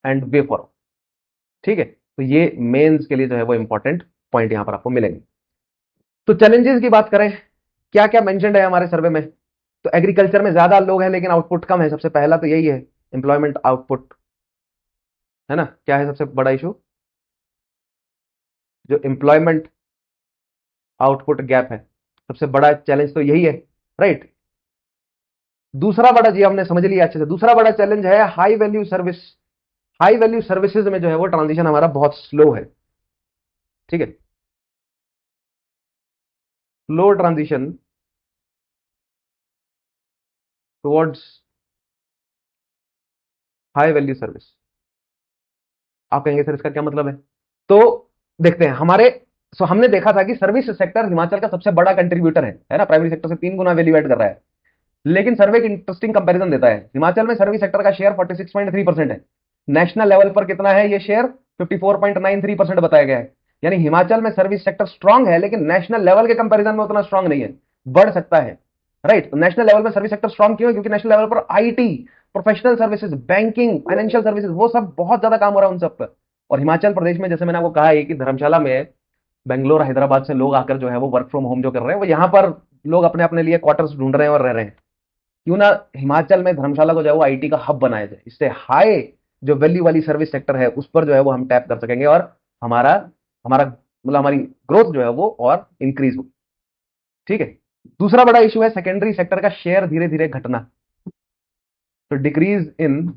and way forward. ठीक है, तो ये मेंस के लिए जो है वो इंपॉर्टेंट पॉइंट यहां पर आपको मिलेंगे। तो चैलेंजेस की बात करें, क्या क्या मेंशन्ड है हमारे सर्वे में? तो एग्रीकल्चर में ज्यादा लोग हैं लेकिन आउटपुट कम है, सबसे पहला तो यही है, एम्प्लॉयमेंट आउटपुट, है ना? क्या है सबसे बड़ा इशू? जो एम्प्लॉयमेंट आउटपुट गैप है, सबसे बड़ा चैलेंज तो यही है। राइट, दूसरा बड़ा, जी हमने समझ लिया अच्छे से, दूसरा बड़ा चैलेंज है high value service. High value services में जो है वो ट्रांजिशन हमारा बहुत स्लो है। ठीक है, slow transition towards high value service. आप कहेंगे सर इसका क्या मतलब है? तो देखते हैं हमने देखा था कि सर्विस सेक्टर हिमाचल का सबसे बड़ा कंट्रीब्यूटर है ना, प्राइमरी सेक्टर से 3 गुना वैल्यू ऐड कर रहा है। लेकिन सर्वे एक इंटरेस्टिंग कंपैरिजन देता है, हिमाचल में सर्विस सेक्टर का शेयर 46.3% है, नेशनल लेवल पर कितना है ये शेयर? 54.93% बताया गया है। यानी हिमाचल में सर्विस सेक्टर स्ट्रांग है लेकिन नेशनल लेवल के कंपैरिजन में उतना स्ट्रांग नहीं है, बढ़ सकता है। राइट, तो नेशनल लेवल में सर्विस सेक्टर स्ट्रांग क्यों है? क्योंकि नेशनल लेवल पर IT, professional services, banking, financial services, वो सब बहुत ज्यादा काम हो रहा है उन सब पर। और हिमाचल प्रदेश में जैसे मैंने आपको कहा है कि धर्मशाला में बेंगलोर हैदराबाद से लोग आकर जो है वो वर्क फ्रॉम होम जो कर रहे हैं, वो यहाँ पर लोग अपने अपने लिए क्वार्टर्स ढूंढ रहे हैं और रह रहे हैं। क्यों ना हिमाचल में धर्मशाला को जो है वो आईटी का हब बनाया जाए, इससे हाई जो वैल्यू वाली सर्विस सेक्टर है उस पर जो है वो हम टैप कर सकेंगे और हमारा हमारा मतलब हमारी ग्रोथ जो है वो और इंक्रीज हो। ठीक है, दूसरा बड़ा इशू है सेकेंडरी सेक्टर का शेयर धीरे धीरे घटना, तो decrease in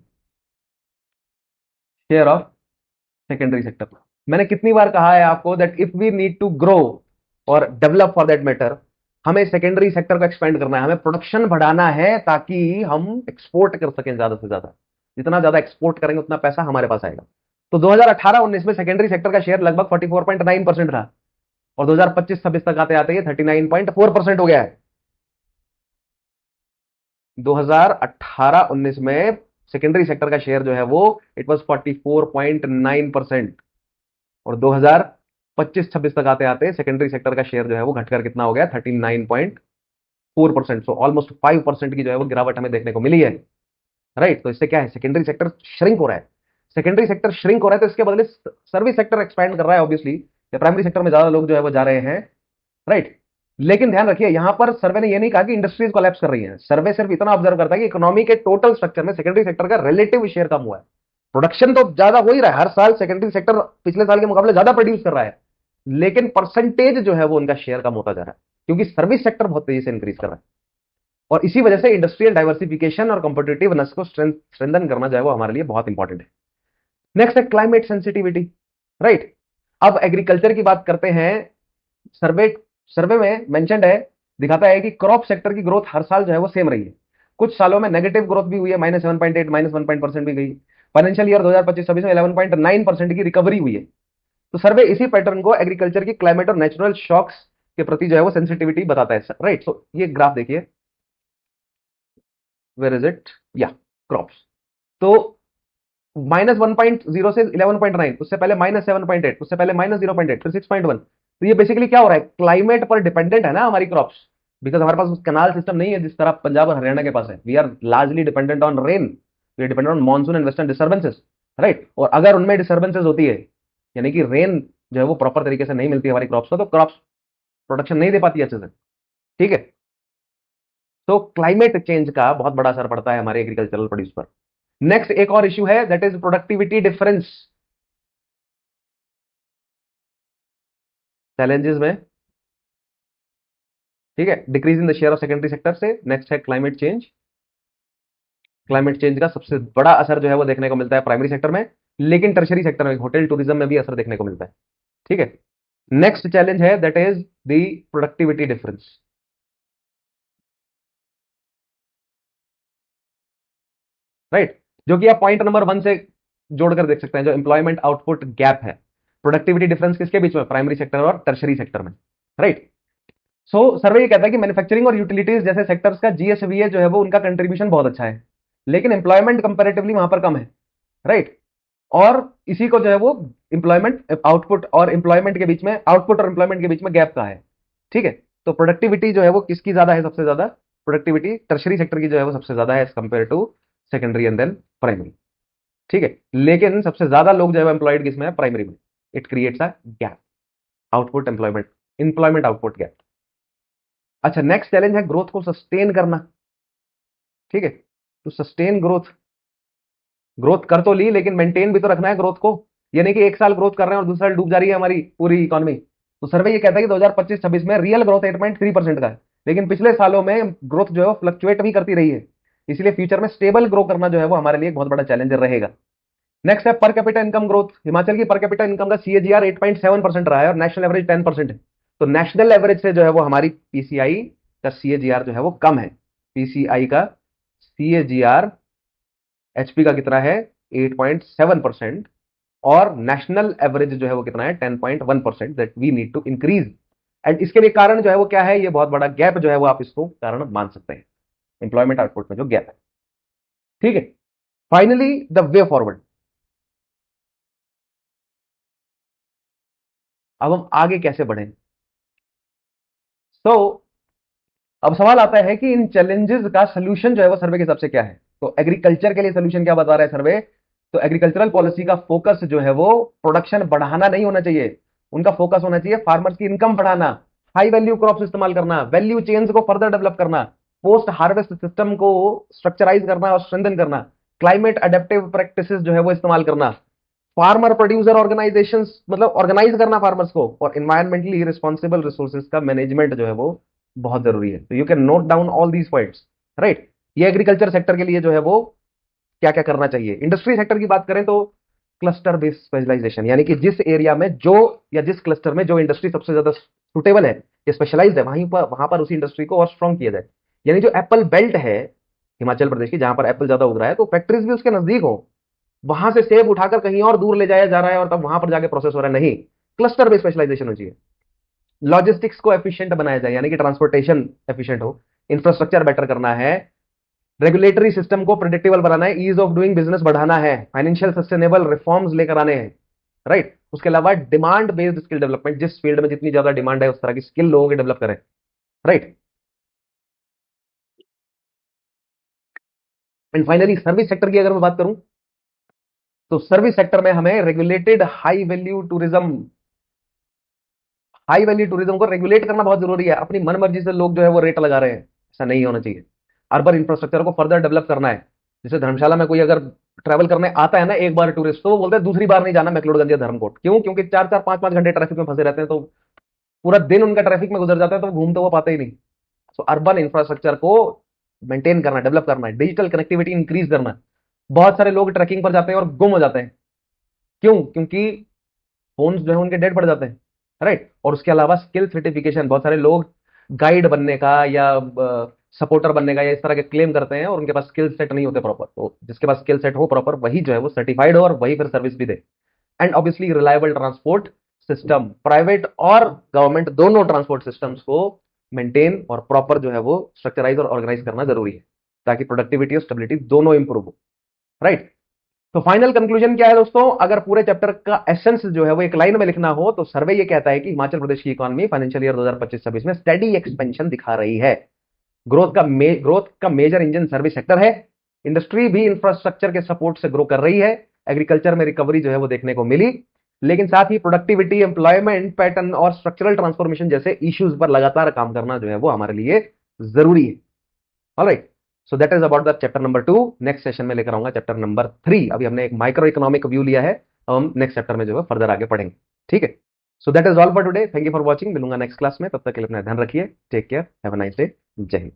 share of secondary sector. मैंने कितनी बार कहा है आपको that if we need to grow और डेवलप फॉर दैट मैटर, हमें सेकेंडरी सेक्टर को एक्सपेंड करना है, हमें प्रोडक्शन बढ़ाना है ताकि हम एक्सपोर्ट कर सकें ज्यादा से ज्यादा। जितना ज्यादा एक्सपोर्ट करेंगे उतना पैसा हमारे पास आएगा। तो 2018-19 में सेकेंडरी सेक्टर का शेयर लगभग 44.9% था और 2025-26 तक आते आते ये 39.4% हो गया है। 2018-19 में सेकेंडरी सेक्टर का शेयर जो है वो इट वाज 44.9% और 25-26 तक आते आते सेकेंडरी सेक्टर का शेयर जो है वो घटकर कितना हो गया, 39.4%। सो ऑलमोस्ट 5% की जो है वो गिरावट हमें देखने को मिली है, राइट। तो इससे क्या है, सेकेंडरी सेक्टर श्रिंक हो रहा है। सेकेंडरी सेक्टर श्रिंक हो रहा है तो इसके बदले सर्विस सेक्टर एक्सपैंड कर रहा है ऑब्वियसली, या प्राइमरी सेक्टर में ज्यादा लोग जो है वो जा रहे हैं, राइट। लेकिन ध्यान रखिए, यहां पर सर्वे ने ये नहीं कहा कि इंडस्ट्रीज कोलैप्स कर रही हैं। सर्वे सिर्फ इतना ऑब्जर्व करता है कि इकोनॉमी के टोटल स्ट्रक्चर में सेकेंडरी सेक्टर का रिलेटिव शेयर कम हुआ है। प्रोडक्शन तो ज्यादा हो ही रहा है, हर साल सेकेंडरी सेक्टर पिछले साल के मुकाबले ज्यादा प्रोड्यूस कर रहा है, लेकिन परसेंटेज जो है वो उनका शेयर कम होता जा रहा है, क्योंकि सर्विस सेक्टर बहुत तेजी से इंक्रीज कर रहा है। और इसी वजह से इंडस्ट्रियल डाइवर्सिफिकेशन और कॉम्पिटिटिवनेस को स्ट्रेंथन करना जो है वो हमारे लिए बहुत इंपॉर्टेंट है। नेक्स्ट है क्लाइमेट सेंसिटिविटी, राइट। अब एग्रीकल्चर की बात करते हैं। सर्वे सर्वे में मेंशन्ड है, दिखाता है कि क्रॉप सेक्टर की ग्रोथ हर साल जो है वो सेम रही है। कुछ सालों में नेगेटिव ग्रोथ भी हुई है, -7.8 -1% भी गई। फाइनेंशियल ईयर 2025-26 में 11.9% की रिकवरी हुई है। तो सर्वे इसी पैटर्न को एग्रीकल्चर की क्लाइमेट और नेचुरल शॉक्स के प्रति जो है वो सेंसिटिविटी बताता है, राइट। सो ये ग्राफ देखिए, वेयर इज इट, या क्रॉप्स। तो -1.0 से 11.9, उससे पहले -7.8, उससे पहले -0.8, फिर 6.1। तो ये बेसिकली क्या हो रहा है, क्लाइमेट पर डिपेंडेंट है ना हमारी क्रॉप्स, बिकॉज हमारे पास कैनाल सिस्टम नहीं है जिस तरह पंजाब और हरियाणा के पास है। We are largely dependent on rain, we are dependent on monsoon and western disturbances, right. और अगर उनमें डिस्टर्बेंसेस होती है, यानी कि रेन जो है वो प्रॉपर तरीके से नहीं मिलती है हमारी क्रॉप्स को, तो क्रॉप्स प्रोडक्शन नहीं दे पाती है अच्छे से, ठीक है। तो क्लाइमेट चेंज का बहुत बड़ा असर पड़ता है हमारे एग्रीकल्चरल प्रोड्यूस पर। नेक्स्ट एक और इश्यू है, that is productivity difference. Challenges में, ठीक है, decrease in the share of secondary sector से। नेक्स्ट है क्लाइमेट चेंज। क्लाइमेट चेंज का सबसे बड़ा असर जो है वो देखने को मिलता है प्राइमरी सेक्टर में, लेकिन टर्शरी सेक्टर में, होटल टूरिज्म में भी असर देखने को मिलता है, ठीक है। नेक्स्ट चैलेंज है, that is the productivity difference, right. जो कि आप पॉइंट नंबर 1 से जोड़कर देख सकते हैं, जो एम्प्लॉयमेंट आउटपुट गैप है। प्रोडक्टिविटी डिफरेंस किसके बीच में, प्राइमरी सेक्टर और टर्शरी सेक्टर में, राइट। सो सर्वे ये कहता है कि मैन्युफैक्चरिंग और यूटिलिटीज जैसे सेक्टर्स का जीएसवीए जो है वो उनका कंट्रीब्यूशन बहुत अच्छा है, लेकिन एम्प्लॉयमेंट कंपेरेटिवली वहां पर कम है, राइट। और इसी को जो है वो एम्प्लॉयमेंट आउटपुट और एम्प्लॉयमेंट के बीच में, आउटपुट और एम्प्लॉयमेंट के बीच में गैप का है, ठीक है। तो प्रोडक्टिविटी जो है वो किसकी ज्यादा है, सबसे ज्यादा प्रोडक्टिविटी टर्शरी सेक्टर की जो है वो सबसे ज्यादा है as compare to secondary and then primary, ठीक है। लेकिन सबसे ज्यादा लोग जो है एम्प्लॉयड किसमें है, प्राइमरी में। It creates a gap, output employment, employment output gap. अच्छा, नेक्स्ट चैलेंज है ग्रोथ को सस्टेन करना, ठीक है। तो सस्टेन ग्रोथ, ग्रोथ कर तो ली लेकिन मेंटेन भी तो रखना है ग्रोथ को, यानी कि एक साल ग्रोथ कर रहे हैं और दूसरा साल डूब जा रही है हमारी पूरी इकोनॉमी। तो सर्वे ये कहता है कि 2025-26 में रियल ग्रोथ 8.3% का है, लेकिन पिछले सालों में ग्रोथ जो है वो फ्लक्चुएट भी करती रही है। इसलिए फ्यूचर में स्टेबल ग्रो करना जो है वो हमारे लिए एक बहुत बड़ा चैलेंजर रहेगा। नेक्स्ट है पर कैपिटा इनकम ग्रोथ। हिमाचल की पर कैपिटा इनकम का सीएजीआर 8.7% रहा है और नेशनल एवरेज 10% है। तो नेशनल एवरेज से जो है वो हमारी पीसीआई का सीएजीआर जो है वो कम है। पीसीआई का सीएजीआर एचपी का कितना है, 8.7%, और नेशनल एवरेज जो है वो कितना है, 10.1%, that we need to increase. And इसके लिए कारण जो है वो क्या है, ये बहुत बड़ा गैप जो है वो आप इसको कारण मान सकते हैं, एम्प्लॉयमेंट आउटपुट में जो गैप है, ठीक है। Finally the way forward. अब हम आगे कैसे बढ़ें। तो अब सवाल आता है कि इन चैलेंजेस का सोल्यूशन जो है वो सर्वे के हिसाब से क्या है। तो एग्रीकल्चर के लिए सोल्यूशन क्या बता रहा है सर्वे। तो एग्रीकल्चरल पॉलिसी का फोकस जो है वो प्रोडक्शन बढ़ाना नहीं होना चाहिए, उनका फोकस होना चाहिए फार्मर्स की इनकम बढ़ाना, हाई वैल्यू क्रॉप्स इस्तेमाल करना, वैल्यू चेन्स को फर्दर डेवलप करना, पोस्ट हार्वेस्ट सिस्टम को स्ट्रक्चराइज करना और स्ट्रेंथन करना, क्लाइमेट अडेप्टिव प्रैक्टिसेस जो है वो इस्तेमाल करना, फार्मर प्रोड्यूसर ऑर्गेनाइजेशंस मतलब ऑर्गेनाइज करना फार्मर्स को, और इन्वायरमेंटली रिस्पॉन्सिबल रिसोर्सेज का मैनेजमेंट जो है वो बहुत जरूरी है। तो you can note down all these points, right. ये एग्रीकल्चर सेक्टर के लिए जो है वो क्या क्या करना चाहिए। इंडस्ट्री सेक्टर की बात करें तो क्लस्टर बेस्ड स्पेशलाइजेशन, यानी कि जिस एरिया में जो, या जिस क्लस्टर में जो इंडस्ट्री सबसे ज्यादा सुटेबल है या स्पेशलाइज्ड है, वहां पर उसी इंडस्ट्री को और स्ट्रॉन्ग किया जाए। यानी जो एप्पल बेल्ट है हिमाचल प्रदेश की, जहां पर एप्पल ज्यादा उग रहा है, तो फैक्ट्रीज भी उसके नजदीक हो, वहां से सेब उठाकर कहीं और दूर ले जाया जा रहा है और तब वहां पर जाके प्रोसेस हो रहा है, नहीं, क्लस्टर बेस्ड स्पेशलाइजेशन हो चाहिए। लॉजिस्टिक्स को एफिशिएंट बनाया जाए, यानी कि ट्रांसपोर्टेशन एफिशिएंट हो, इंफ्रास्ट्रक्चर बेटर करना है, रेगुलेटरी सिस्टम को प्रेडिक्टेबल बनाना है, ईज ऑफ डूइंग बिजनेस बढ़ाना है, फाइनेंशियल सस्टेनेबल रिफॉर्म्स लेकर आने हैं, राइट। उसके अलावा डिमांड बेस्ड स्किल डेवलपमेंट, जिस फील्ड में जितनी ज्यादा डिमांड है उस तरह की स्किल लोगों की डेवलप करें, right. And finally service sector की अगर मैं बात करूं, तो सर्विस सेक्टर में हमें रेगुलेटेड हाई वैल्यू टूरिज्म को रेगुलेट करना बहुत जरूरी है। अपनी मन मर्जी से लोग जो है वो रेट लगा रहे हैं, ऐसा नहीं होना चाहिए। अर्बन इंफ्रास्ट्रक्चर को फर्दर डेवलप करना है। जैसे धर्मशाला में कोई अगर ट्रैवल करने आता है ना एक बार टूरिस्ट, तो वो बोलते हैं दूसरी बार नहीं जाना मैक्लोडगंज या धर्मकोट। क्यों? क्योंकि 4-4 5-5 घंटे ट्रैफिक में फंसे रहते हैं, तो पूरा दिन उनका ट्रैफिक में गुजर जाता है, तो घूमते हुए पाते ही नहीं। सो अर्बन इंफ्रास्ट्रक्चर को मेंटेन करना, डेवलप करना है, डिजिटल कनेक्टिविटी इंक्रीज करना है। बहुत सारे लोग ट्रैकिंग पर जाते हैं और गुम हो जाते हैं। क्यों? क्योंकि फोन जो है उनके डेड पड़ जाते हैं, राइट। और उसके अलावा स्किल सर्टिफिकेशन, बहुत सारे लोग गाइड बनने का या सपोर्टर बनने का या इस तरह के क्लेम करते हैं और उनके पास स्किल सेट नहीं होते प्रॉपर। तो जिसके पास स्किल सेट हो प्रॉपर, वही जो है वो सर्टिफाइड हो और वही फिर सर्विस भी दे। And obviously reliable transport system, private और गवर्नमेंट दोनों ट्रांसपोर्ट सिस्टम्स को मेंटेन और प्रॉपर जो है वो स्ट्रक्चराइज और ऑर्गेनाइज करना जरूरी है, ताकि प्रोडक्टिविटी और स्टेबिलिटी दोनों इंप्रूव हो, राइट। तो फाइनल कंक्लूजन क्या है दोस्तों? अगर पूरे चैप्टर का एसेंस जो है वो एक लाइन में लिखना हो, तो सर्वे ये कहता है कि हिमाचल प्रदेश की इकोनॉमी फाइनेंशियल ईयर 2025-26 में स्टेडी एक्सपेंशन दिखा रही है। ग्रोथ का मेजर इंजन सर्विस सेक्टर है। इंडस्ट्री भी इंफ्रास्ट्रक्चर के सपोर्ट से ग्रो कर रही है। एग्रीकल्चर में रिकवरी जो है वो देखने को मिली, लेकिन साथ ही प्रोडक्टिविटी, एम्प्लॉयमेंट पैटर्न और स्ट्रक्चरल ट्रांसफॉर्मेशन जैसे इश्यूज पर लगातार काम करना जो है वो हमारे लिए जरूरी है। Alright, so that is about the chapter number 2। Next session में लेकर आऊंगा चैप्टर नंबर 3। अभी हमने एक माइक्रो इकोनॉमिक व्यू लिया है, हम नेक्स्ट चैप्टर में जो है फर्दर आगे पढ़ेंगे, ठीक है। So that is all for today. Thank you for watching. मिलूंगा नेक्स्ट क्लास में, तब तक के लिए अपना ध्यान रखिए। Take care, have a nice day. जय हिंद।